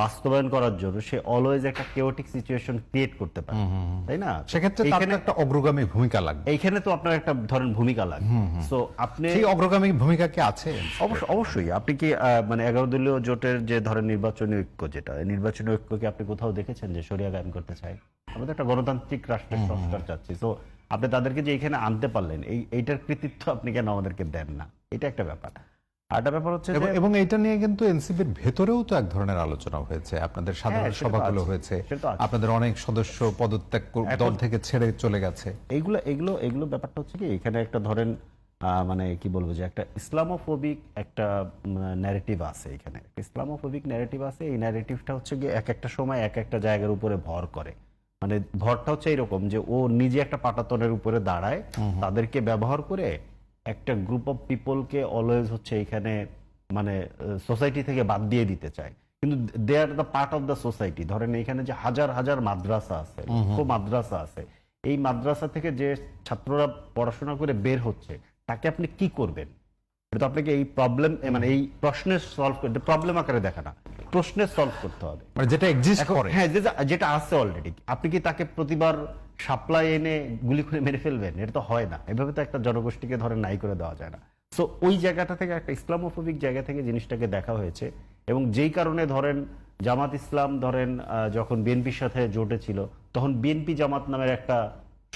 বাস্তবায়ন করার জন্য সে অলওয়েজ একটা কেওটিক সিচুয়েশন ক্রিয়েট করতে পারে, তাই না? সেক্ষেত্রে তার তো একটা অগ্রগামী ভূমিকা লাগবে। এইখানে তো আপনার একটা ধরেন ভূমিকা লাগবে। সো আপনি সেই অগ্রগামী ভূমিকা কি আছে? অবশ্যই আপনি কি মানে 11 দলীয় জোটের যে ধরেন নির্বাচনী ঐক্য, যেটা নির্বাচনী ঐক্যকে আপনি কোথাও দেখেছেন যে শরিয়া কায়েম করতে চায়? আমরা তো একটা গণতান্ত্রিক রাষ্ট্রের সংস্কার চাচ্ছি। তো আপনি তাদেরকে যে এখানে আনতে পারলেন, এইটার কৃতিত্ব আপনি কেন আমাদেরকে দেন না? এটা একটা ব্যাপার। আরেকটা ব্যাপার হচ্ছে যে এবং এটা নিয়ে কিন্তু এনসিপির ভেতরেও তো এক ধরনের আলোচনা হয়েছে, আপনাদের সাধারণ সেটা তো সভাগুলো আছে, হয়েছে, সেটা তো আছে। আপনাদের অনেক সদস্য পদত্যাগ দল থেকে ছেড়ে চলে গেছে। এইগুলো ব্যাপারটা হচ্ছে কি, এখানে একটা ধরেন মানে কি বলবো, যে একটা ইসলামোফোবিক একটা ন্যারেটিভ আছে, এখানে ইসলামোফোবিক ন্যারেটিভ আছে। এই ন্যারেটিভটা হচ্ছে কি এক একটা সময় এক একটা জায়গার উপরে ভর করে। মানে ভরটা হচ্ছে এরকম যে ও নিজে একটা পাটাতনের উপরে দাঁড়ায়, তাদেরকে ব্যবহার করে একটা গ্রুপ অফ পিপলকে অলওয়েজ হচ্ছে এখানে মানে সোসাইটি থেকে বাদ দিয়ে দিতে চায়, কিন্তু they are the part of the society. ধরেন এখানে যে হাজার হাজার মাদ্রাসা আছে, মাদ্রাসা আছে, এই মাদ্রাসা থেকে যে ছাত্ররা পড়াশোনা করে বের হচ্ছে তাকে আপনি কি করবেন? এটা তো আপনাকে এই প্রবলেম মানে এই প্রশ্নের সলভ করতে, প্রবলেম আকারে দেখা না, প্রশ্নের সলভ করতে হবে। মানে যেটা এক্সিস্ট করে, হ্যাঁ, যেটা আছে অলরেডি, আপনি কি তাকে প্রতিবার সাপ্লাই এনে গুলি করে মেরে ফেলবেন? এটা তো হয় না, এভাবে তো একটা জনগোষ্ঠীকে ধরেন নাই করে দেওয়া যায় না। সো ওই জায়গাটা থেকে একটা ইসলামোফোবিক জায়গা থেকে জিনিসটাকে দেখা হয়েছে, এবং যেই কারণে ধরেন জামাত ইসলাম ধরেন যখন বিএনপির সাথে জোটে ছিল, তখন বিএনপি জামাত নামের একটা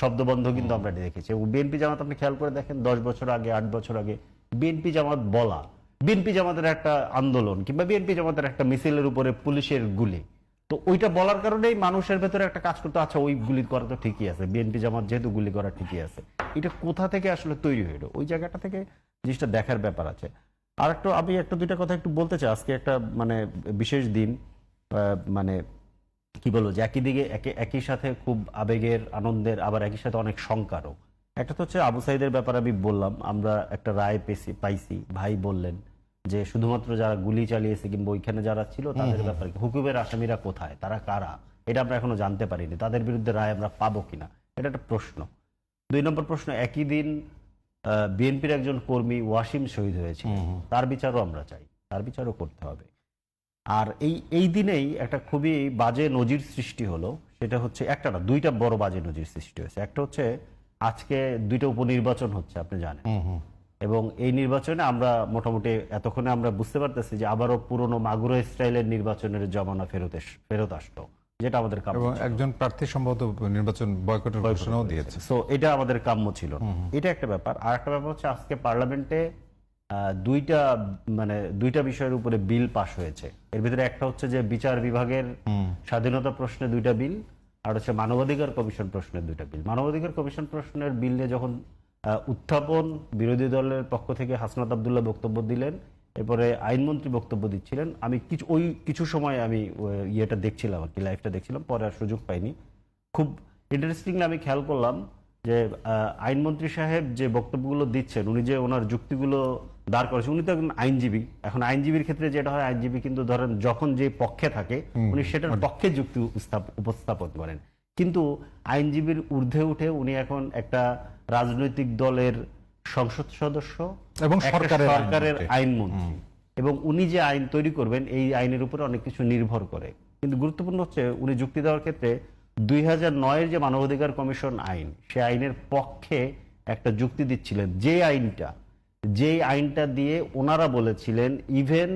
শব্দবন্ধ কিন্তু আমরা দেখেছি। এবং বিএনপি জামাত আপনি খেয়াল করে দেখেন 10 বছর আগে 8 বছর আগে বিএনপি জামাত বলা, বিএনপি জামাতের একটা আন্দোলন কিংবা বিএনপি জামাতের একটা মিছিলের উপরে পুলিশের গুলি, তো ওইটা বলার কারণেই মানুষের ভেতরে একটা কাজ করতে, আচ্ছা ওই গুলি করা তো ঠিকই আছে, বিএনপি জামাত যেহেতু গুলি করা ঠিকই আছে। এটা কোথা থেকে আসলে তৈরি হইল, ওই জায়গাটা থেকে জিনিসটা দেখার ব্যাপার আছে। আর একটু আমি একটা দুইটা কথা একটু বলতে চাই। আজকে একটা মানে বিশেষ দিন, মানে কি বলবো, যে একই সাথে খুব আবেগের, আনন্দের, আবার একই সাথে অনেক শঙ্কারও। একটা তো হচ্ছে আবু সাইদের ব্যাপারে আমি বললাম, আমরা একটা রায় পাইছি, ভাই বললেন যে শুধুমাত্র যারা গুলি চালিয়েছে কিংবা ওইখানে যারা ছিল তাদের ব্যাপারে, হুকুমের আসামিরা কোথায়, তারা কারা, এটা আমরা এখনো জানতে পারিনি, তাদের বিরুদ্ধে রায় আমরা পাবো কিনা, এটা একটা প্রশ্ন। 2 নম্বর প্রশ্ন, একই দিন বিএনপির একজন কর্মী ওয়াসিম শহীদ হয়েছে, তার বিচারও আমরা চাই, তার বিচারও করতে হবে। আর এই দিনেই একটা খুবই বাজে নজির সৃষ্টি হলো, সেটা হচ্ছে একটা না, 2টা বড় বাজে নজির সৃষ্টি হয়েছে। একটা হচ্ছে আজকে 2টা উপনির্বাচন হচ্ছে, আপনি জানেন, এবং এই নির্বাচনে আমরা মোটামুটি এতক্ষণে আমরা বুঝতে পারতেছি যে আবারও পুরনো মাগুরা স্টাইলের নির্বাচনের জমানা ফেরত আসতো, যেটা আমাদের কাম্য এবং ছিল। একজন প্রার্থী সম্ভবত নির্বাচন বয়কটের ঘোষণাও দিয়েছে। সো এটা আমাদের কাম্য ছিল না, এটা একটা ব্যাপার। আর একটা ব্যাপার হচ্ছে আজকে পার্লামেন্টে দুইটা বিষয়ের উপরে বিল পাশ হয়েছে। এর ভিতরে একটা হচ্ছে যে বিচার বিভাগের স্বাধীনতা প্রশ্নে 2টা বিল, আর হচ্ছে মানবাধিকার কমিশন প্রশ্নের 2টা বিল। মানবাধিকার কমিশন প্রশ্নের বিল নিয়ে যখন উত্থাপন, বিরোধী দলের পক্ষ থেকে হাসনাত আব্দুল্লাহ বক্তব্য দিলেন, এরপরে আইনমন্ত্রী বক্তব্য দিচ্ছিলেন, আমি কিছু সময় আমি ইয়েটা দেখছিলাম আর কি, লাইভটা দেখছিলাম, পরে আর সুযোগ পাইনি। খুব ইন্টারেস্টিংলি আমি খেয়াল করলাম যে আইনমন্ত্রী সাহেব যে বক্তব্যগুলো দিচ্ছেন, উনি যে ওনার যুক্তিগুলো দাঁড় করেছেন, উনি তো একজন আইনজীবী। এখন আইনজীবীর ক্ষেত্রে যেটা হয়, আইনজীবী কিন্তু ধরেন যখন যে পক্ষে থাকে উনি সেটার পক্ষে যুক্তি উপস্থাপন করেন, কিন্তু আইনজীবীর ঊর্ধ্বে উঠে উনি এখন একটা রাজনৈতিক দলের সংসদ সদস্য এবং সরকারের আইনমন্ত্রী, এবং উনি যে আইন তৈরি করবেন এই আইনের উপরে অনেক কিছু নির্ভর করে। কিন্তু গুরুত্বপূর্ণ হচ্ছে উনি যুক্তি দেওয়ার ক্ষেত্রে 2009-এর যে মানবাধিকার কমিশন আইন, সে আইনের পক্ষে একটা যুক্তি দিচ্ছিলেন, যে আইনটা দিয়ে ওনারা বলেছিলেন, ইভেন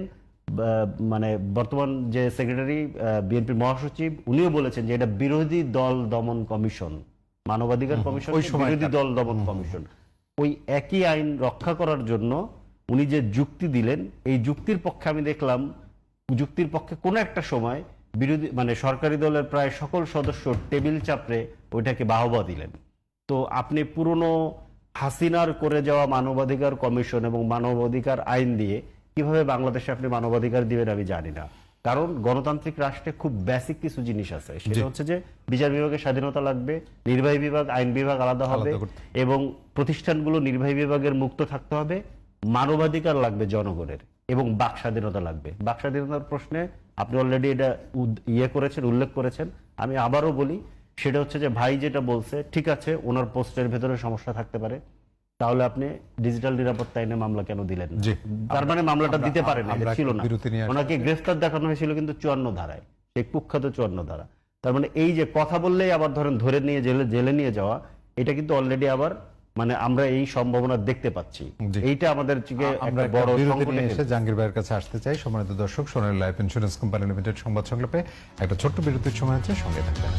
মানে বর্তমান যে সেক্রেটারি বিএনপির মহাসচিব উনিও বলেছেন যে এটা বিরোধী দল দমন কমিশন, মানবাধিকার কমিশন বিরোধী দল দমন কমিশন। ওই একই আইন রক্ষা করার জন্য উনি যে যুক্তি দিলেন, এই যুক্তির পক্ষে আমি দেখলাম, যুক্তির পক্ষে কোনো একটা সময় বিরোধী মানে সরকারি দলের প্রায় সকল সদস্য টেবিল চাপড়ে ওইটাকে বাহবা দিলেন। তো আপনি পুরনো হাসিনার করে যাওয়া মানবাধিকার কমিশন এবং মানবাধিকার আইন দিয়ে কিভাবে বাংলাদেশে আপনি মানবাধিকার দিবেন আমি জানি না। কারণ গণতান্ত্রিক রাষ্ট্রে খুব বেসিক কিছু জিনিস আছে, সেটা হচ্ছে যে বিচার বিভাগের স্বাধীনতা লাগবে, নির্বাহী বিভাগ আইন বিভাগ আলাদা হবে, এবং প্রতিষ্ঠানগুলো নির্বাহী বিভাগের মুক্ত থাকতে হবে, মানবাধিকার লাগবে জনগণের, এবং বাক স্বাধীনতা লাগবে। বাক স্বাধীনতার প্রশ্নে আপনি অলরেডি এটা উল্লেখ করেছেন, আমি আবারও বলি, সেটা হচ্ছে যে ভাই যেটা বলছে ঠিক আছে, ওনার পোস্টের ভেতরে সমস্যা থাকতে পারে, তাহলে আপনি ডিজিটাল নিরাপত্তা আইনে মামলা কেন দিলেন? তার মানে মামলাটা দিতে পারেন, ছিল না, ওনাকে গ্রেফতার দেখানো হয়েছিল কিন্তু 54 ধারায়, সেই কুখ্যাত 54 ধারা। তার মানে এই যে কথা বললেই আবার ধরেন ধরে নিয়ে জেলে নিয়ে যাওয়া, এটা কিন্তু অলরেডি আবার মানে আমরা এই সম্ভাবনা দেখতে পাচ্ছি। এইটা আমাদের একটা বড় সংকট। জাহাঙ্গীর ভাইয়ের কাছে আসতে চাই। সম্মানিত দর্শক, সোনালী লাইফ ইন্স্যুরেন্স কোম্পানি লিমিটেড সংবাদ সংলাপে একটা ছোট্ট বিরতির সময় আছে, সঙ্গে থাকবেন।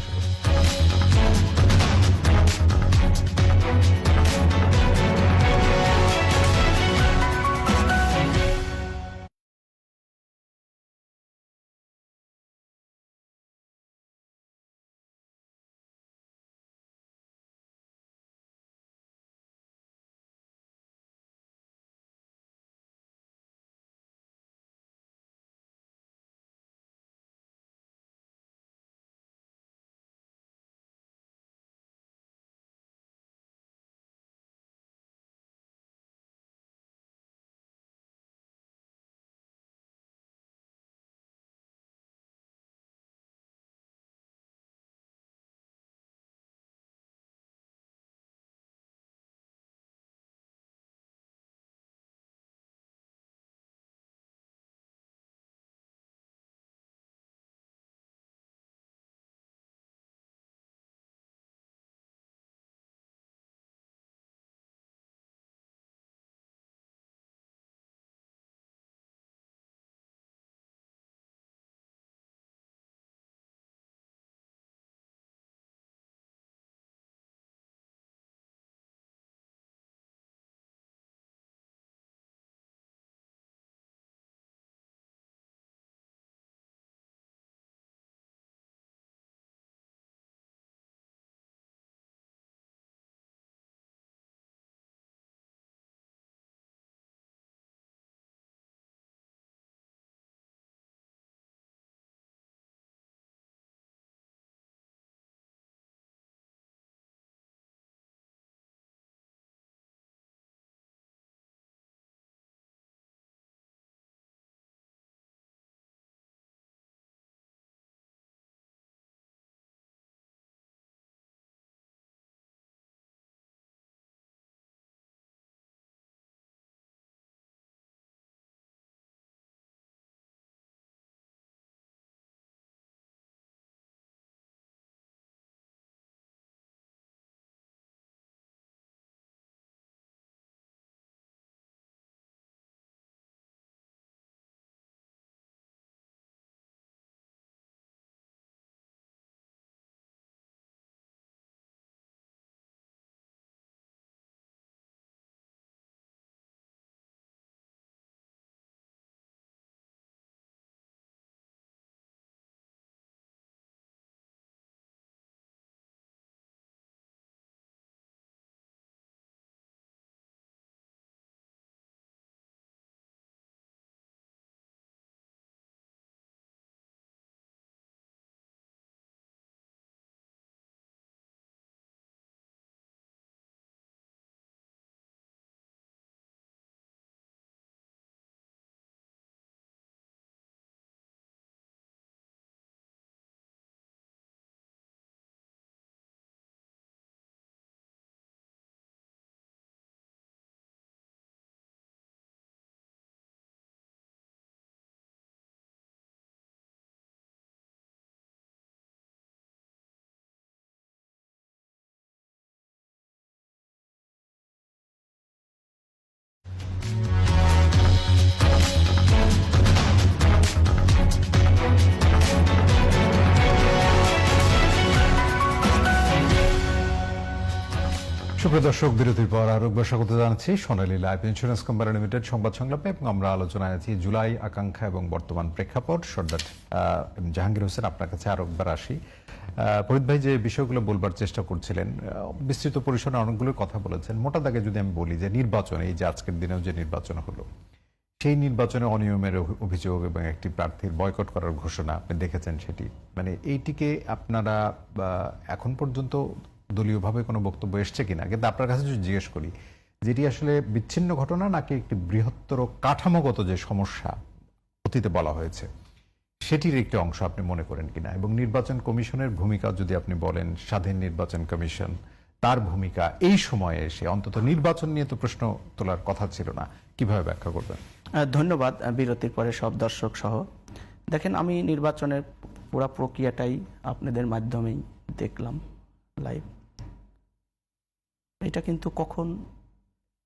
সুপ্রিয় দর্শক, বিরতির পর আরেকবার স্বাগত জানাচ্ছি সোনালী লাইফ ইন্স্যুরেন্স কোম্পানি লিমিটেড সংবাদ সংলাপে এবং আমরা আলোচনায় আছি জুলাই আকাঙ্ক্ষা এবং বর্তমান প্রেক্ষাপট। সর্দার জাহাঙ্গীর হোসেন, আপনার কাছে আরেকবার আসি। ফরিদ ভাই যে বিষয়গুলো বলবার চেষ্টা করছিলেন, বিস্তৃত পরিসরে অনেকগুলো কথা বলেছেন। মোটা দাগে যদি আমি বলি যে নির্বাচন, এই যে আজকের দিনেও যে নির্বাচন হলো, সেই নির্বাচনে অনিয়মের অভিযোগ এবং একটি প্রার্থীর বয়কট করার ঘোষণা আপনি দেখেছেন, সেটি মানে এইটিকে আপনারা এখন পর্যন্ত দলীয়ভাবে কোনো বক্তব্য এসছে কিনা, কিন্তু আপনার কাছে যদি জিজ্ঞেস করি যেটি আসলে বিচ্ছিন্ন ঘটনা নাকি একটি বৃহত্তর কাঠামোগত যে সমস্যা অতীতে বলা হয়েছে সেটির একটি অংশ আপনি মনে করেন কিনা, এবং নির্বাচন কমিশনের ভূমিকা যদি আপনি বলেন, স্বাধীন নির্বাচন কমিশন তার ভূমিকা এই সময়ে এসে অন্তত নির্বাচন নিয়ে তো প্রশ্ন তোলার কথা ছিল না, কিভাবে ব্যাখ্যা করবেন? ধন্যবাদ। বিরতির পরে সব দর্শক সহ দেখেন, আমি নির্বাচনের পুরো প্রক্রিয়াটাই আপনাদের মাধ্যমেই দেখলাম লাইভ। এটা কিন্তু কখন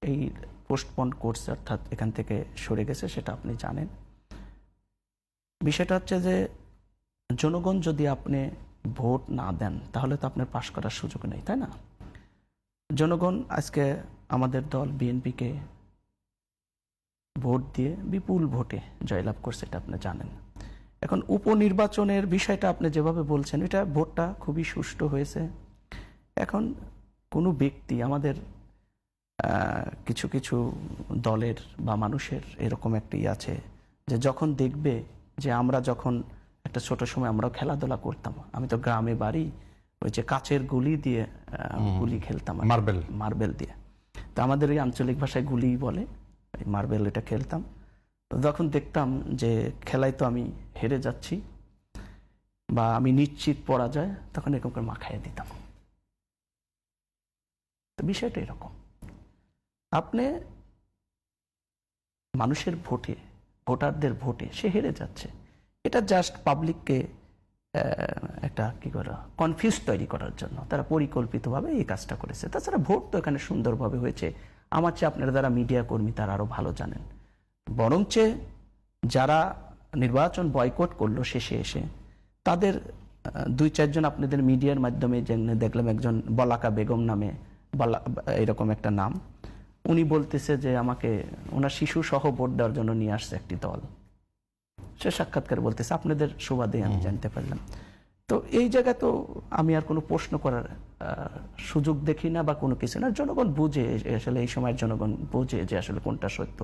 এই পোস্টপন্ড করছে, অর্থাৎ এখান থেকে সরে গেছে, সেটা আপনি জানেন। বিষয়টা হচ্ছে যে জনগণ যদি আপনি ভোট না দেন তাহলে তো আপনার পাশ করার সুযোগ নেই, তাই না? জনগণ আজকে আমাদের দল বিএনপিকে ভোট দিয়ে বিপুল ভোটে জয়লাভ করছে, এটা আপনি জানেন। এখন উপনির্বাচনের বিষয়টা আপনি যেভাবে বলছেন, এটা ভোটটা খুবই সুষ্ঠু হয়েছে। এখন কোনো ব্যক্তি আমাদের কিছু কিছু দলের বা মানুষের এরকম একটা আছে যে যখন দেখবে যে আমরা যখন একটা ছোট সময় আমরাও খেলাধুলা করতাম, আমি তো গ্রামে বাড়ি, ওই যে কাচের গুলি দিয়ে গুলি খেলতাম, মার্বেল দিয়ে, তো আমাদের এই আঞ্চলিক ভাষায় গুলি বলে, মার্বেল এটা খেলতাম। যখন দেখতাম যে খেলায় তো আমি হেরে যাচ্ছি বা আমি নিশ্চিত পরাজয়, তখন এরকম করে মাখাইয়ে দিতাম। তো বিষয়টা এরকম, আপনি মানুষের ভোটে, ভোটারদের ভোটে সে হেরে যাচ্ছে, এটা জাস্ট পাবলিককে একটা কি করা কনফিউজ তৈরি করার জন্য তারা পরিকল্পিতভাবে এই কাজটা করেছে। তাছাড়া ভোট তো এখানে সুন্দরভাবে হয়েছে। আমার চেয়ে আপনারা যারা মিডিয়া কর্মী তারা আরো ভালো জানেন। বরঞ্চে যারা নির্বাচন বয়কট করলো শেষে এসে, তাদের 2-4 জন আপনাদের মিডিয়ার মাধ্যমে দেখলাম, একজন বলাকা বেগম নামে এরকম একটা নাম, উনি বলতেছে যে আমাকে ওনার শিশু সহ ভোট দেওয়ার জন্য নিয়ে আসছে একটি দল। সে সাক্ষাৎকার বলতেছে, আপনাদের সুবাদে আমি জানতে পারলাম। তো এই জায়গায় তো আমি আর কোনো প্রশ্ন করার সুযোগ দেখি না বা কোনো কিছু না। জনগণ বুঝে, আসলে এই সময়ের জনগণ বুঝে যে আসলে কোনটা সত্য।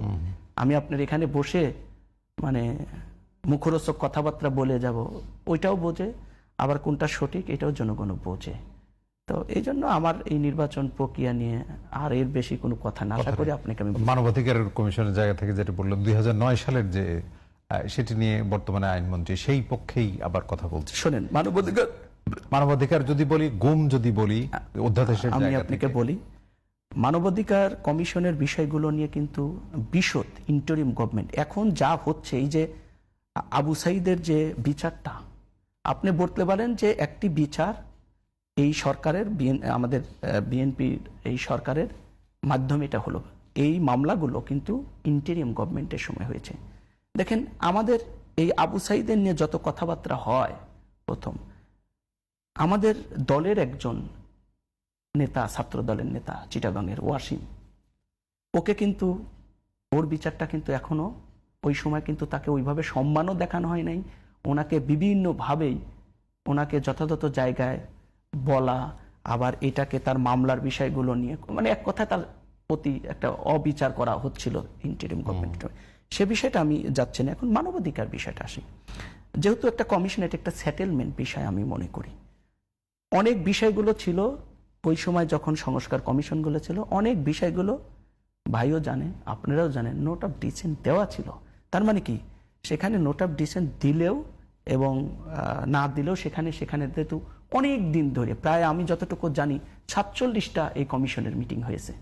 আমি আপনার এখানে বসে মানে মুখরোচক কথাবার্তা বলে যাব, ওইটাও বোঝে, আবার কোনটা সঠিক এটাও জনগণ বোঝে। তো এই জন্য আমার এই নির্বাচন প্রক্রিয়া নিয়ে আর এর বেশি কোনো কথা না, আশা করি আপনাকে আমি মানবাধিকার কমিশনের জায়গা থেকে যেটা বললাম, 2009 সালের যে সেটি নিয়ে বর্তমানে আইনমন্ত্রী সেই পক্ষেই আবার কথা বলছে। শোনেন, মানবাধিকার যদি বলি, গুম যদি বলি, অধ্যাদেশের আমি জায়গা আপনাকে থেকে বলি, মানবাধিকার কমিশনের বিষয়গুলো নিয়ে কিন্তু বিশদ ইন্টারিম গভর্নমেন্ট এখন যা হচ্ছে, এই যে আবু সাইদের যে বিচারটা, আপনি বলতে পারেন যে একটি বিচার এই সরকারের, আমাদের বিএনপির এই সরকারের মাধ্যমে এটা হলো। এই মামলাগুলো কিন্তু ইন্টারিম গভর্নমেন্টের সময় হয়েছে। দেখেন, আমাদের এই আবু সাইদের নিয়ে যত কথাবার্তা হয়, প্রথম আমাদের দলের একজন নেতা, ছাত্র দলের নেতা চিটাগাংয়ের ওয়াসিম, ওকে কিন্তু ওর বিচারটা কিন্তু এখনো, ওই সময় কিন্তু তাকে ওইভাবে সম্মানও দেখানো হয় নাই। ওনাকে বিভিন্নভাবেই ওনাকে যথাযথ জায়গায় বলা, আবার এটাকে তার মামলার বিষয়গুলো নিয়ে মানে এক কথায় তার প্রতি একটা অবিচার করা হচ্ছিল ইন্টারিম গভর্নমেন্ট। সে বিষয়টা আমি যাচ্ছি না। এখন মানবাধিকার বিষয়টা আসি, যেহেতু একটা কমিশন, এটা একটা সেটেলমেন্ট বিষয়, আমি মনে করি অনেক বিষয়গুলো ছিল ওই সময় যখন সংস্কার কমিশনগুলো ছিল, অনেক বিষয়গুলো ভাইও জানে, আপনারাও জানেন, নোট অফ ডিসেন্ট দেওয়া ছিল। তার মানে কি, সেখানে নোট অফ ডিসেন্ট দিলেও এবং না দিলেও সেখানে যেহেতু অনেক দিন ধরে, প্রায় আমি যতটুকু জানি 47টা এই কমিশনের মিটিং হয়েছে,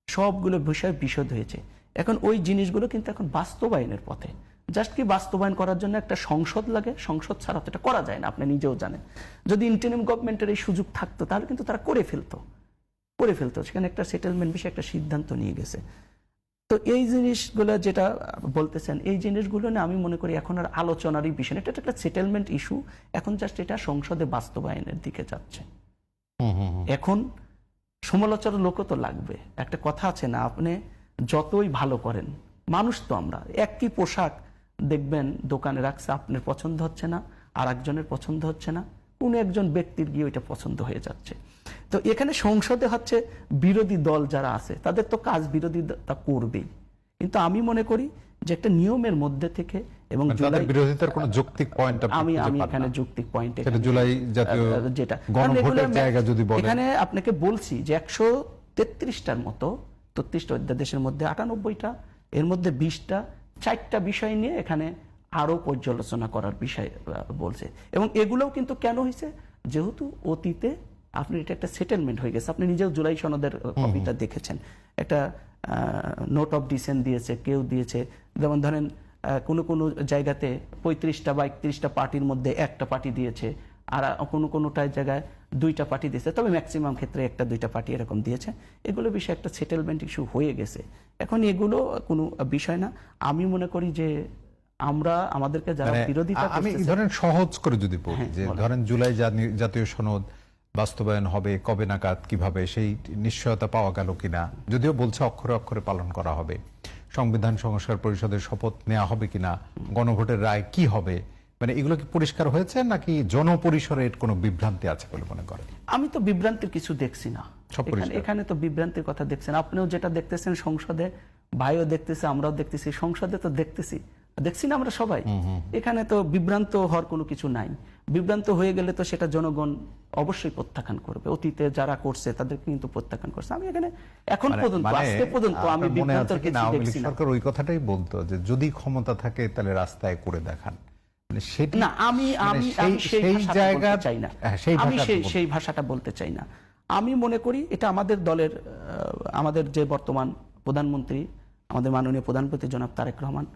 সবগুলো বিষয় বিশদ হয়েছে। এখন ওই জিনিসগুলো কিন্তু এখন বাস্তবায়নের পথে। জাস্ট কি বাস্তবায়ন করার জন্য একটা সংসদ লাগে, সংসদ ছাড়া তো এটা করা যায় না, আপনি নিজেও জানেন। যদি ইন্টারিম গভর্নমেন্টের এই সুযোগ থাকতো তাহলে কিন্তু তারা করে ফেলতো। সেখানে একটা সেটেলমেন্ট বিষয়ে একটা সিদ্ধান্ত নিয়ে গেছে। তো এই জিনিসগুলো যেটা বলতেছেন, এই জিনিসগুলো না আমি মনে করি এখন আর আলোচনারই বিষয়, এটা একটা সেটেলমেন্ট ইস্যু। এখন জাস্ট এটা সংসদে বাস্তবায়নের দিকে যাচ্ছে। এখন সমালোচনার লোকও তো লাগবে। একটা কথা আছে না, আপনি যতই ভালো করেন, মানুষ তো আমরা, একই পোশাক দেখবেন দোকানে রাখছে, আপনার পছন্দ হচ্ছে না, আর একজনের পছন্দ হচ্ছে না, কোনো একজন ব্যক্তির গিয়ে ওইটা পছন্দ হয়ে যাচ্ছে। তো এখানে সংসদে হচ্ছে বিরোধী দল যারা আছে তাদের তো কাজ বিরোধিতা করবেই, কিন্তু আমি মনে করি যে একটা নিয়মের মধ্যে থেকে, এবং বিরোধিতার কোনো যৌক্তিক পয়েন্ট আমি এখানে যৌক্তিক পয়েন্ট, জুলাই জাতীয় যেটা গণভোটের জায়গা যদি বলেন, এখানে আপনাকে বলছি যে 133টার মতো 33টা অধ্যাদেশের মধ্যে 98টা, এর মধ্যে 20টা, 4টা বিষয় নিয়ে এখানে আরো পর্যালোচনা করার বিষয় বলছে। এবং এগুলোও কিন্তু কেন হয়েছে, যেহেতু অতীতে আপনি এটা একটা সেটেলমেন্ট হয়ে গেছে। আপনি নিজেও জুলাই সনদের কপিটা দেখেছেন, একটা নোট অফ ডিসেন্ট দিয়েছে, কেউ দিয়েছে, যেমন ধরেন কোনো জায়গাতে 35টা বা 31টা পার্টির মধ্যে একটা পার্টি দিয়েছে, আর কোনোটায় জায়গায় 2টা পার্টি দিয়েছে, তবে ম্যাক্সিমাম ক্ষেত্রে 1-2টা পার্টি এরকম দিয়েছে। এগুলো বিষয়ে একটা সেটেলমেন্ট ইস্যু হয়ে গেছে। এখন এগুলো কোনো বিষয় না। আমি মনে করি যে আমরা আমাদেরকে যারা বিরোধিতা, আমি ধরেন সহজ করে যদি বলি, যে ধরেন জুলাই জাতীয় সনদ বাস্তবায়ন হবে কবে নাগাদ, কিভাবে, সেই নিশ্চয়তা পাওয়া গেল কিনা? যদিও বলছে অক্ষরে অক্ষরে পালন করা হবে। সংবিধান সংস্কার পরিষদের শপথ নেওয়া হবে কিনা, গণভোটের রায় কি হবে, মানে এগুলো কি পরিষ্কার হয়েছে নাকি জনপরিসরে এর কোনো বিভ্রান্তি আছে বলে মনে করেন? আমি তো বিভ্রান্তির কিছু দেখছি না সব পরিষ্কার। এখানে তো বিভ্রান্তির কথা দেখছেন, আপনিও যেটা দেখতেছেন সংসদে, ভাইও দেখতেছে, আমরাও দেখতেছি, সংসদে তো দেখছি না আমরা সবাই। এখানে তো বিভ্রান্ত হওয়ার কোনো কিছু নাই। বিভ্রান্ত হয়ে গেলে তো সেটা জনগণ অবশ্যই প্রত্যাখ্যান করবে। অতীতে যারা করছে তাদের কিন্তু প্রত্যাখ্যান করছে। আমি এখানে এখন পর্যন্ত, আজকে পর্যন্ত আমি আপনার মনে আছে বিভ্রান্তর কি কিছু না, আওয়ামী লীগ দেখছি না। সরকার ওই কথাটাই বলতো যে যদি ক্ষমতা থাকে তাহলে রাস্তায় করে দেখান। মানে সেটি না, আমি সেই ভাষাটা বলতে চাই না। আমি সেই ভাষাটা বলতে চাই না। আমি মনে করি এটা আমাদের দলের, আমাদের যে বর্তমান প্রধানমন্ত্রী, আমাদের মাননীয় প্রধানমন্ত্রী জনাব তারেক রহমান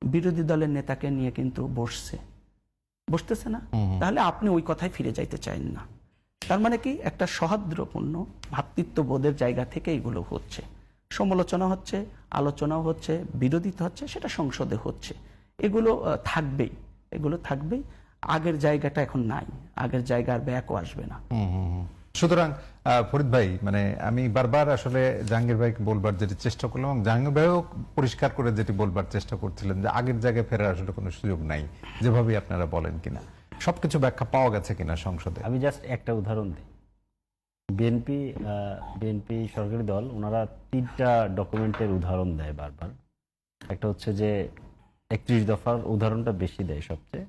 বিরোধী দলের নেতাকে নিয়ে কিন্তু বসতেছে না। তাহলে আপনি ওই কথায় ফিরে যাইতে চান না। তার মানে কি, একটা সৌহার্দ্যপূর্ণ ভ্রাতৃত্ববোধের জায়গা থেকে এগুলো হচ্ছে, সমালোচনা হচ্ছে, আলোচনাও হচ্ছে, বিরোধিতা হচ্ছে, সেটা সংসদে হচ্ছে। এগুলো থাকবেই। আগের জায়গাটা এখন নাই, আগের জায়গার ব্যাকও আসবে না। সুতরাং ফরিদ ভাই, মানে আমি বারবার আসলে জাহাঙ্গীর ভাইকে বলবার যেটি চেষ্টা করলাম, এবং জাহাঙ্গীর ভাইও পরিষ্কার করে যেটি বলবার চেষ্টা করছিলেন যে আগের জায়গায় ফেরার আসলে কোনো সুযোগ নাই, যেভাবে আপনারা বলেন কিনা, সবকিছু ব্যাখ্যা পাওয়া গেছে কিনা সংসদে। আমি জাস্ট একটা উদাহরণ দিই। বিএনপি সরকারি দল, ওনারা 3টা ডকুমেন্টের উদাহরণ দেয় বারবার। একটা হচ্ছে যে 31 দফার উদাহরণটা বেশি দেয় সবচেয়ে।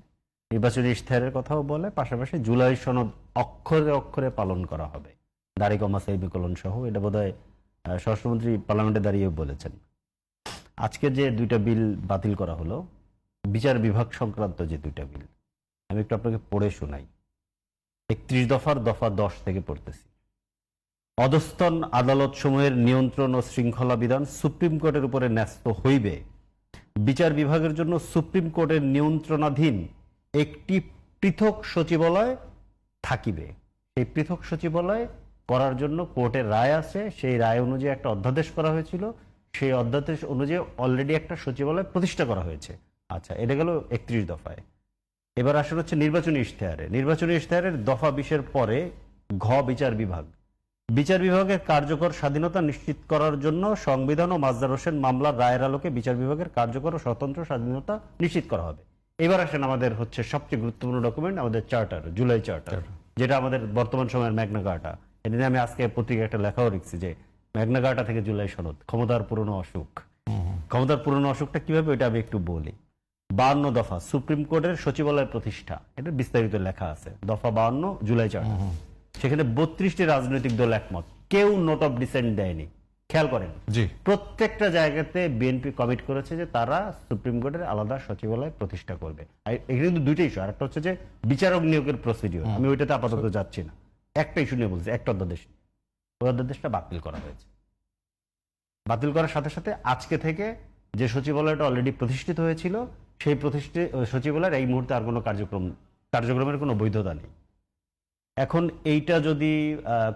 নির্বাচনী ইশতেহারের কথাও বলে, পাশাপাশি জুলাই সনদ অক্ষরে অক্ষরে পালন করা হবে, দাড়ি কমা সেমিকোলন সহ। এটা বোধহয় স্বরাষ্ট্রমন্ত্রী পার্লামেন্টে দাঁড়িয়েও বলেছেন। আজকে যে 2টা বিল বাতিল করা হলো, বিচার বিভাগ সংক্রান্ত যে 2টা বিল, আমি একটু আপনাকে পড়ে শোনাই। 31 দফার দফা 10 থেকে পড়তেছি। অধস্তন আদালত সমূহের নিয়ন্ত্রণ ও শৃঙ্খলা বিধান সুপ্রিম কোর্টের উপরে ন্যস্ত হইবে। বিচার বিভাগের জন্য সুপ্রিম কোর্টের নিয়ন্ত্রণাধীন একটি পৃথক সচিবালয় থাকিবে। এই পৃথক সচিবালয় করার জন্য কোর্টের রায় আছে, সেই রায় অনুযায়ী একটা অধ্যাদেশ করা হয়েছিল, সেই অধ্যাদেশ অনুযায়ী অলরেডি একটা সচিবালয় প্রতিষ্ঠা করা হয়েছে। আচ্ছা, এটা গেল 31 দফায়। এবার আসলে হচ্ছে নির্বাচনী ইশতেহারের দফা 20-এর পরে ঘ বিচার বিভাগের কার্যকর স্বাধীনতা নিশ্চিত করার জন্য সংবিধান ও মাজদার হোসেন মামলার রায়ের আলোকে বিচার বিভাগের কার্যকর ও স্বতন্ত্র স্বাধীনতা নিশ্চিত করা হবে। এবার আসেন আমাদের হচ্ছে সবচেয়ে গুরুত্বপূর্ণ ডকুমেন্ট, আমাদের চার্টার, জুলাই চার্টার, যেটা আমাদের বর্তমান সময়ের ম্যাগনা কার্টা। এদিনে আমি আজকে পত্রিকায় একটা লেখাও লিখছি যে ম্যাগনা কার্টা থেকে জুলাই সনদ, ক্ষমতার পুরনো অসুখটা কিভাবে, ওইটা আমি একটু বলি। 52 দফা সুপ্রিম কোর্টের সচিবালয় প্রতিষ্ঠা, এটা বিস্তারিত লেখা আছে, দফা 52 জুলাই চার্টার। সেখানে 32টি রাজনৈতিক দল একমত, কেউ নোট অফ ডিসেন্ট দেয়নি। খেয়াল করেন, প্রত্যেকটা জায়গাতে বিএনপি কমিট করেছে যে তারা সুপ্রিম কোর্টের আলাদা সচিবালয় প্রতিষ্ঠা করবে। এখানে কিন্তু 2টা ইস্যু, আরেকটা হচ্ছে যে বিচারক নিয়োগের প্রসিডিওর, আমি ওইটাতে আপাতত যাচ্ছি না। একটা ইস্যু নিয়ে বলছি, একটা অধ্যাদেশ, ওই অধ্যাদেশটা বাতিল করা হয়েছে। বাতিল করার সাথে সাথে আজকে থেকে যে সচিবালয়টা অলরেডি প্রতিষ্ঠিত হয়েছিল, সেই সচিবালয়ের এই মুহূর্তে আর কোনো কার্যক্রমের কোনো বৈধতা নেই। এখন এইটা যদি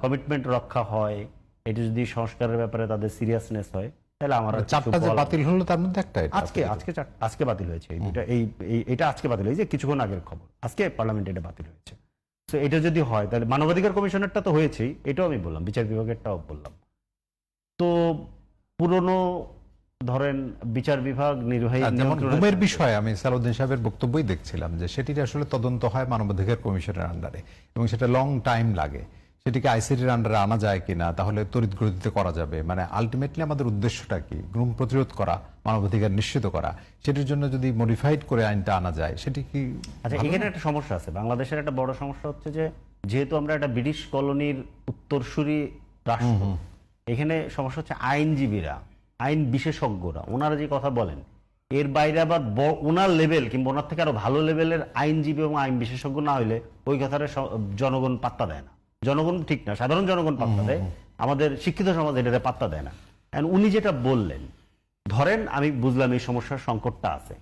কমিটমেন্ট রক্ষা হয়, এটা যদি সংস্কারের ব্যাপারে তাদের সিরিয়াসনেস হয়, তাহলে আমার 4টা যে বাতিল হলো তার মধ্যে একটা আজকে বাতিল হয়েছে। এটা আজকে বাতিল হয়েছে, কিছুক্ষণ আগের খবর, আজকে পার্লামেন্টে এটা বাতিল হয়েছে। তো এটা যদি হয় তাহলে মানবাধিকার কমিশনেরটা তো হয়েছেই, এটাও আমি বললাম, বিচার বিভাগেরটাও বললাম। তো পুরনো ধরেন বিচার বিভাগ নির্বাহী গুমের বিষয়ে আমি সালাউদ্দিন সাহেবের বক্তব্যই দেখছিলাম যে সেটির আসলে তদন্ত হয় মানবাধিকার কমিশনের আন্ডারে, এবং সেটা লং টাইম লাগে। সেটিকে আইসিটির আন্ডারে আনা যায় কিনা, তাহলে তড়িৎ গতিতে করা যাবে। মানে আলটিমেটলি আমাদের উদ্দেশ্যটা কি, গুম প্রতিরোধ করা, মানবাধিকার নিশ্চিত করা। সেটির জন্য যদি মডিফাইড করে আইনটা আনা যায়, সেটি কি? আচ্ছা, এখানে একটা সমস্যা আছে, বাংলাদেশের একটা বড় সমস্যা হচ্ছে যে যেহেতু আমরা একটা ব্রিটিশ কলোনির উত্তরসূরি রাষ্ট্র, এখানে সমস্যা হচ্ছে আইনজীবীরা, আইন বিশেষজ্ঞরা, ওনারা যে কথা বলেন, এর বাইরে আবার ওনার লেভেল কিংবা ওনার থেকে আরো ভালো লেভেলের আইনজীবী এবং আইন বিশেষজ্ঞ না হইলে ওই কথাটা জনগণ পাত্তা দেয় না। জনগণ ঠিক না, সাধারণ জনগণ পাত্তা দেয়, আমাদের শিক্ষিত সমাজ এটাতে পাত্তা দেয় না। উনি যেটা বললেন, ধরেন আমি বুঝলাম এই সমস্যার সংকটটা আছে,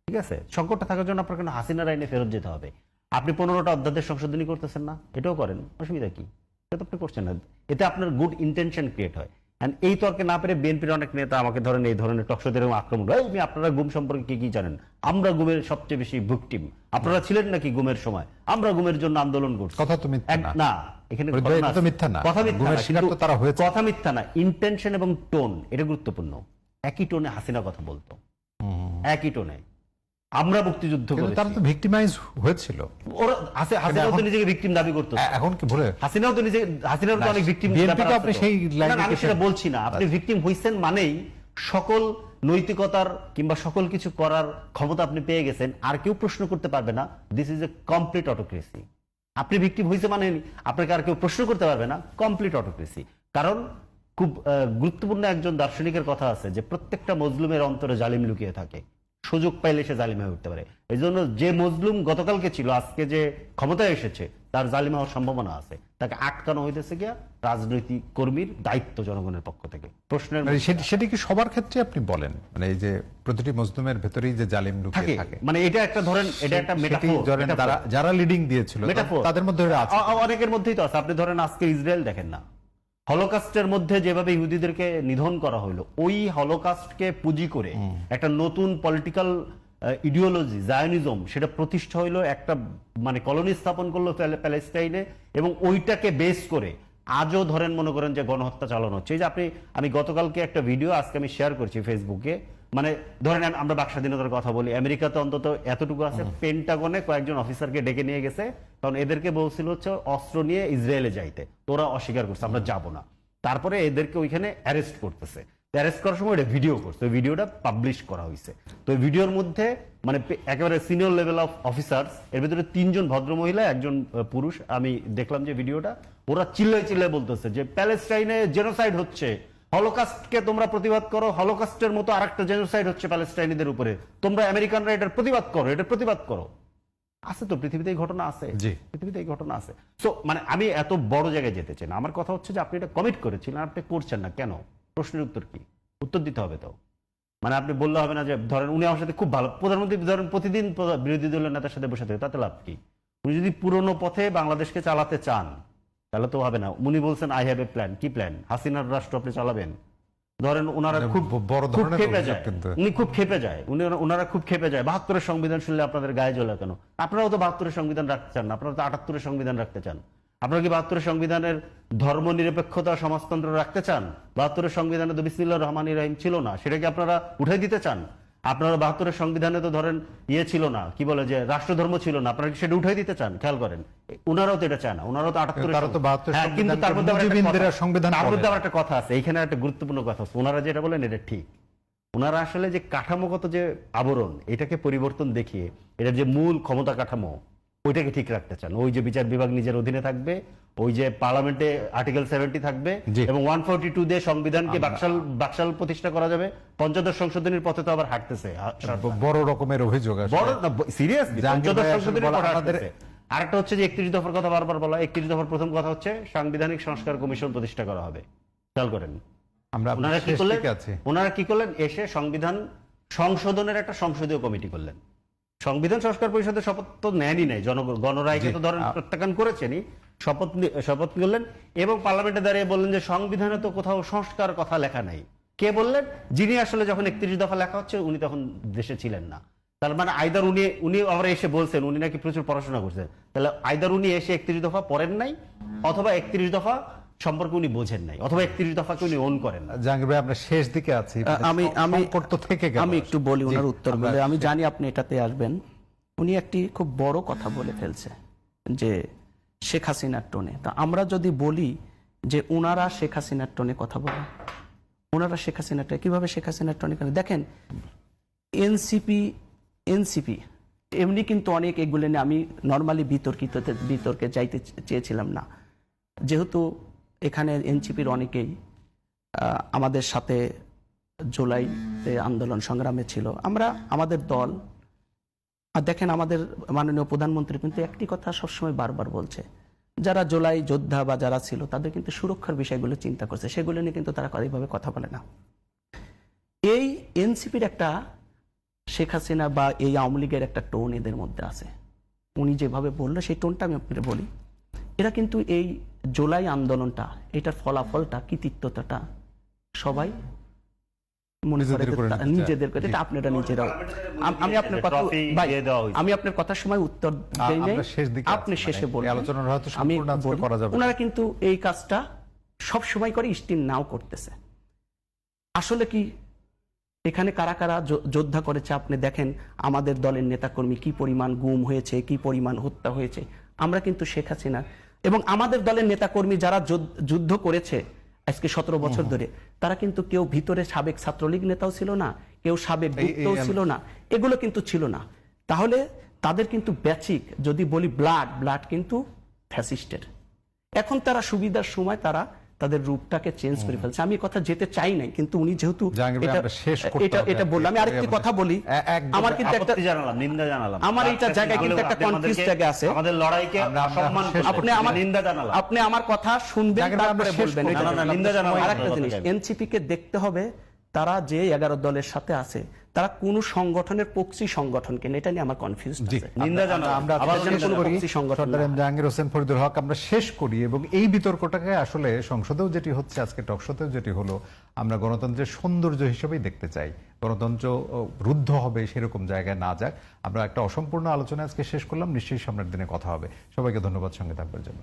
ঠিক আছে, সংকটটা থাকার জন্য আপনার কিন্তু হাসিনার আইনে ফেরত যেতে হবে। আপনি 15টা অধ্যাদেশ সংশোধনী করতেছেন না, এটাও করেন, অসুবিধা কি? এটা তো আপনি করছেন না, এতে আপনার গুড ইন্টেনশন ক্রিয়েট হয়। এই তর্কে না পেরে বিএনপির অনেক নেতা আমাকে ধরেন এই ধরনের টকশোদের আক্রমণ, আপনারা গুম সম্পর্কে কি জানেন? আমরা গুমের সবচেয়ে বেশি ভিকটিম, আপনারা ছিলেন নাকি গুমের সময়? আমরা গুমের জন্য আন্দোলন করছি। কথা তুমি না, এখানে এটা ঘটনা তো আছে। মিথ্যা না। কথা মিথ্যা গুমের না, শিকার তো কিন্তু তারা হয়েছে। কথা মিথ্যা না, ইন্টেনশন এবং টোন এটা গুরুত্বপূর্ণ। একই টোনে হাসিনা কথা বলতো, একই টোনে। আমরা মুক্তিযুদ্ধ কিন্তু করেছি, তারা তো ভিক্টিমাইজ হয়েছিল। ওরা হাসিনাও তো এখন- নিজেকে ভিকটিম দাবি করতো। এখন কি ভুলে হাসিনাও তো হাসিনার তো অনেক ভিকটিম। BNP কে আপনি সেই লাইনে আমি সেটা বলছি না, আপনি ভিকটিম হইছেন মানেই সকল নৈতিকতার কিংবা সকল কিছু করার ক্ষমতা আপনি পেয়ে গেছেন, আর কেউ প্রশ্ন করতে পারবে না। This is a complete autocracy. আপনি ভিকটিম হইছে মানে আপনাকে আর কেউ প্রশ্ন করতে পারবে না, কমপ্লিট অটোক্রেসি। কারণ খুব গুরুত্বপূর্ণ একজন দার্শনিকের কথা আছে যে প্রত্যেকটা মজলুমের অন্তরে জালিম লুকিয়ে থাকে, সুযোগ পাইলে সে জালিম হয়ে উঠতে পারে। এই জন্য যে মজলুম গতকালকে ছিল, আজকে যে ক্ষমতায় এসেছে তার জালিম হওয়ার সম্ভাবনা আছে। তাকে আটকানো হইতেছে গিয়া রাজনৈতিক কর্মীর দায়িত্ব জনগণের পক্ষ থেকে। প্রশ্নের মানে সেটি কি সবার ক্ষেত্রে আপনি বলেন, মানে এই যে প্রতিটি মজলুমের ভেতরেই যে জালিম থাকে, লুকিয়ে থাকে, মানে এটা একটা ধরেন, এটা একটা সেটি মেটাফোর। ধরেন যারা লিডিং দিয়েছিল মেটাফোর তাদের মধ্যে আছে। অনেকের মধ্যেই তো আছে। আপনি ধরেন আজকে ইসরায়েল দেখেন না, হলোকাস্টের মধ্যে যেভাবে ইহুদিদেরকে নিধন করা হলো, ওই হলোকাস্টকে পুঁজি করে একটা নতুন পলিটিক্যাল ইডিওলজি জায়নিজম সেটা প্রতিষ্ঠা হইলো, একটা মানে কলোনি স্থাপন করলো প্যালেস্টাইনে, এবং ওইটাকে বেস করে আজও ধরেন মনে করেন যে গণহত্যা চালানো হচ্ছে। এই যে আমি গতকালকে একটা ভিডিও আজকে আমি শেয়ার করছি ফেসবুকে, মানে ধরেন আমরা বাক স্বাধীনতার কথা বলি, আমেরিকাতে অন্তত এতটুকু আছে, পেন্টাগনে কয়েকজন অফিসারকে ডেকে নিয়ে গেছে, কারণ এদেরকে বলছিল হচ্ছে অস্ত্র নিয়ে ইসরায়েলে যাইতে, তোরা অস্বীকার করছে আমরা যাব না। তারপরে এদেরকে ওইখানে অ্যারেস্ট করতেছে, অ্যারেস্ট করার সময় এটা ভিডিও করছে, ওই ভিডিওটা পাবলিশ করা হয়েছে। তো ওই ভিডিওর মধ্যে মানে একেবারে সিনিয়র লেভেল অফ অফিসার্স, এর ভিতরে 3 জন ভদ্র মহিলা, একজন পুরুষ, আমি দেখলাম যে ভিডিওটা, ওরা চিল্লায় বলতেছে যে প্যালেস্টাইনে জেনোসাইড হচ্ছে, হলোকাস্টকে তোমরা প্রতিবাদ করো, হলোকাস্টের মতো আরেকটা জেনোসাইড হচ্ছে প্যালেস্টাইনিদের উপরে, তোমরা আমেরিকানরা এটার প্রতিবাদ করো, এটার প্রতিবাদ করো। আছে তো, পৃথিবীতে এই ঘটনা আছে, জি। পৃথিবীতে এই ঘটনা আছে। সো মানে আমি এত বড় জায়গায় যেতে চাই না, আমার কথা হচ্ছে যে আপনি এটা কমিট করেছিলেন, আপনি করছেন না কেন? প্রশ্নের উত্তর কি? উত্তর দিতে হবে তো। মানে আপনি বললে হবে না যে ধরেন উনি আমার সাথে খুব ভালো, প্রধানমন্ত্রী ধরেন প্রতিদিন বিরোধী দলের নেতার সাথে বসে থাকে, তাতে লাভ কি? উনি যদি পুরনো পথে বাংলাদেশকে চালাতে চান তাহলে তো হবে না। উনি বলছেন আই হ্যাভ এ প্ল্যান। কি প্ল্যান? হাসিনার রাষ্ট্র আপনি চালাবেন? ধরেন ওনারা মানে খুব বড় খুব ধরনের খেপে অভিযোগ যায়, কিন্তু। উনি খুব খেপে যায়, ওনারা খুব খেপে যায়। 72-এর সংবিধান শুনলে আপনাদের গায়ে জ্বলে কেন? আপনারাও তো 72-এর সংবিধান রাখতে চান না, আপনারা তো 78-এর সংবিধান রাখতে চান। আপনারা কি 72-এর সংবিধানের ধর্ম নিরপেক্ষতা সমাজতন্ত্র রাখতে চান? 72-এর সংবিধানে তো বিসমিল্লাহির রহমানির রহিম ছিল না, সেটা কি আপনারা উঠাই দিতে চান? আপনারা 72-এর সংবিধানে তো ধরেন ছিল না, কি বলে যে রাষ্ট্রধর্ম ছিল না, আপনারা কি সেটা উঠাই দিতে চান? খেয়াল করেন, ওনারাও তো এটা চায় না, ওনারাও তো 78-এর তারা তো 72 হ্যাঁ, কিন্তু তার মধ্যে আবার একটা মুজিবিনদের কথা- সংবিধান তার মধ্যে বলে। আবার একটা কথা আছে, এইখানে একটা গুরুত্বপূর্ণ কথা আছে। ওনারা যেটা বলেন এটা ঠিক, ওনারা আসলে যে কাঠামোগত যে আবরণ, এটাকে পরিবর্তন দেখিয়ে এটা যে মূল ক্ষমতা কাঠামো ওইটাকে ঠিক রাখতে চান। ওই যে বিচার বিভাগ নিজের অধীনে থাকবে, ওই যে পার্লামেন্টে আর্টিকেল 70 থাকবে, জি। এবং 142 দিয়ে সংবিধানকে বাকশাল প্রতিষ্ঠা একটা হবে। পঞ্চদশ সংশোধনীর পথে তো আবার হাঁটতেছে বড় রকমের অভিযোগ আসলে। বড় সিরিয়াসলি জাহাঙ্গীর পঞ্চদশ ভাই আসলে সংশোধনীর বলা পথে আমাদের- হাঁটতেছে। আরেকটা হচ্ছে যে 31 দফার কথা বারবার বলা। 31 দফার প্রথম কথা হচ্ছে সাংবিধানিক সংস্কার কমিশন প্রতিষ্ঠা করা হবে। খেয়াল করেন আমরা ওনারা কি শেষ করলেন, দিকে আছি। ওনারা কি করলেন, এসে সংবিধান সংশোধনের একটা সংসদীয় কমিটি করলেন। সংবিধান সংস্কার পরিষদের শপথ তো নেনই নাই, গণরায়কে তো ধরেন প্রত্যাখ্যান করেছেনই, শপথ করলেন, এবং পার্লামেন্টে দাঁড়িয়ে বললেন যে সংবিধানে তো কোথাও সংস্কার কথা লেখা নাই। কে বললেন? যিনি আসলে যখন 31 দফা লেখা হচ্ছে উনি তখন দেশে ছিলেন না। তার মানে আইদার উনি আবার এসে বলছেন উনি নাকি প্রচুর পড়াশোনা করছেন, তাহলে আইদার উনি এসে 31 দফা পড়েন নাই, অথবা 31 দফা সম্পর্কে উনি বোঝেন নাই, অথবা 31 দফাকে উনি ওন করেন না। জাহাঙ্গীর ভাই আমরা শেষ দিকে আছি। আমি সংকট তো থেকে গেল। আমি একটু বলি ওনার জি, উত্তর বলে, আমি জানি আপনি এটাতে আসবেন। উনি একটি খুব বড় কথা বলে ফেলছে যে শেখ হাসিনার টোনে। তা আমরা যদি বলি যে ওনারা শেখ হাসিনার টোনে কথা বলেন, ওনারা শেখ হাসিনার টোনে কিভাবে শেখ হাসিনার টোনে করে দেখেন। এনসিপি এমনি কিন্তু অনেক এগুলো নিয়ে আমি নর্মালি বিতর্কে যাইতে চেয়েছিলাম না, যেহেতু এখানে এনসিপির অনেকেই আমাদের সাথে জুলাইতে আন্দোলন সংগ্রামে ছিল। আমরা আমাদের দল, আর দেখেন আমাদের মাননীয় প্রধানমন্ত্রী কিন্তু একটি কথা সবসময় বারবার বলছে, যারা জুলাই যোদ্ধা বা যারা ছিল তাদের কিন্তু সুরক্ষার বিষয়গুলো চিন্তা করছে, সেগুলো নিয়ে কিন্তু তারা এইভাবে কথা বলে না। এই এনসিপির একটা শেখ হাসিনা বা এই আওয়ামী লীগের একটা টোন এদের মধ্যে আছে। উনি যেভাবে বললো সেই টোনটা আমি আপনাকে বলি, এরা কিন্তু এই জুলাই আন্দোলনটা, এটার ফলাফলটা, কৃতিত্বটা সবাই মনে করে নিজেদের করে নিতে চায়। নিজেদের করে, এটা আপনারা নিজেরাও। আমি আপনার কথা ট্রফি ভাই, দিয়ে দেওয়া হয়েছে। আমি আপনার কথার সময় উত্তর দেই নাই, আমরা শেষ দিকে আপনি আছি, শেষে মানে বলবেন। এই আলোচনার হয়তো আমি সম্পূর্ণ আজকে বলি, করা যাবে না। ওনারা কিন্তু এই কাজটা সব সময় করে, স্টিল নাও করতেছে। আসলে কি এখানে কারা কারা যোদ্ধা করেছে আপনি দেখেন, আমাদের দলের নেতাকর্মী কি পরিমাণ গুম হয়েছে, কি পরিমাণ হত্যা হয়েছে। আমরা কিন্তু শেখ হাসিনা এবং আমাদের দলের নেতাকর্মী যারা যুদ্ধ করেছে আজকে 17 বছর ধরে, তারা কিন্তু কেউ ভিতরে সাবেক ছাত্রলীগ নেতাও ছিল না, কেউ সাবেক গুপ্তও ছিল না, এগুলো কিন্তু ছিল না। তাহলে তাদের কিন্তু বেসিক যদি বলি ব্লাড কিন্তু ফ্যাসিস্টের। এখন তারা সুবিধার সময় তারা তাদের রূপটাকে চেঞ্জ করে ফেলছে। আমি এই কথা যেতে চাই নাই, কিন্তু উনি যেহেতু জাহাঙ্গীর ভাই, আমরা শেষ করতে হবে। এটা বললাম। আমি আরেকটি কথা বলি, একদম আমার কিন্তু একটা আপত্তি জানালাম, নিন্দা জানালাম। আমার এইটা জায়গায় কিন্তু একটা কনফিউজ জায়গা আছে। আমাদের লড়াইকে সম্মান শেষ আপনি আমার নিন্দা জানালাম। আপনি আমার কথা শুনবেন, জাহাঙ্গীর ভাই, আমরা তারপরে শেষ বলবেন। করতে এটা হবে। না, নিন্দা জানালাম। আরেকটা জিনিস, এনসিপি কে দেখতে হবে তারা যে 11 দলের সাথে আছে, তারা কোন সংগঠনের প্রক্সি সংগঠন কেন, এটা নিয়ে আমার কনফিউজ জি, আছে। নিন্দা জানালাম। আমরা আবার শেষ নিন্দা করি। জানালাম। সংগঠন সর্দার এম জাহাঙ্গীর হোসেন ফরিদুল হক, আমরা শেষ করি। এবং এই বিতর্কটাকে আসলে সংসদেও যেটি হচ্ছে, আজকে টকশোতেও যেটি হলো, আমরা গণতন্ত্রের সৌন্দর্য হিসেবেই দেখতে চাই। গণতন্ত্র রুদ্ধ হবে সেরকম জায়গায় না যাক। আমরা একটা অসম্পূর্ণ আলোচনা আজকে শেষ করলাম, নিশ্চয়ই সামনের দিনে কথা হবে। সবাইকে ধন্যবাদ সঙ্গে থাকবার জন্য।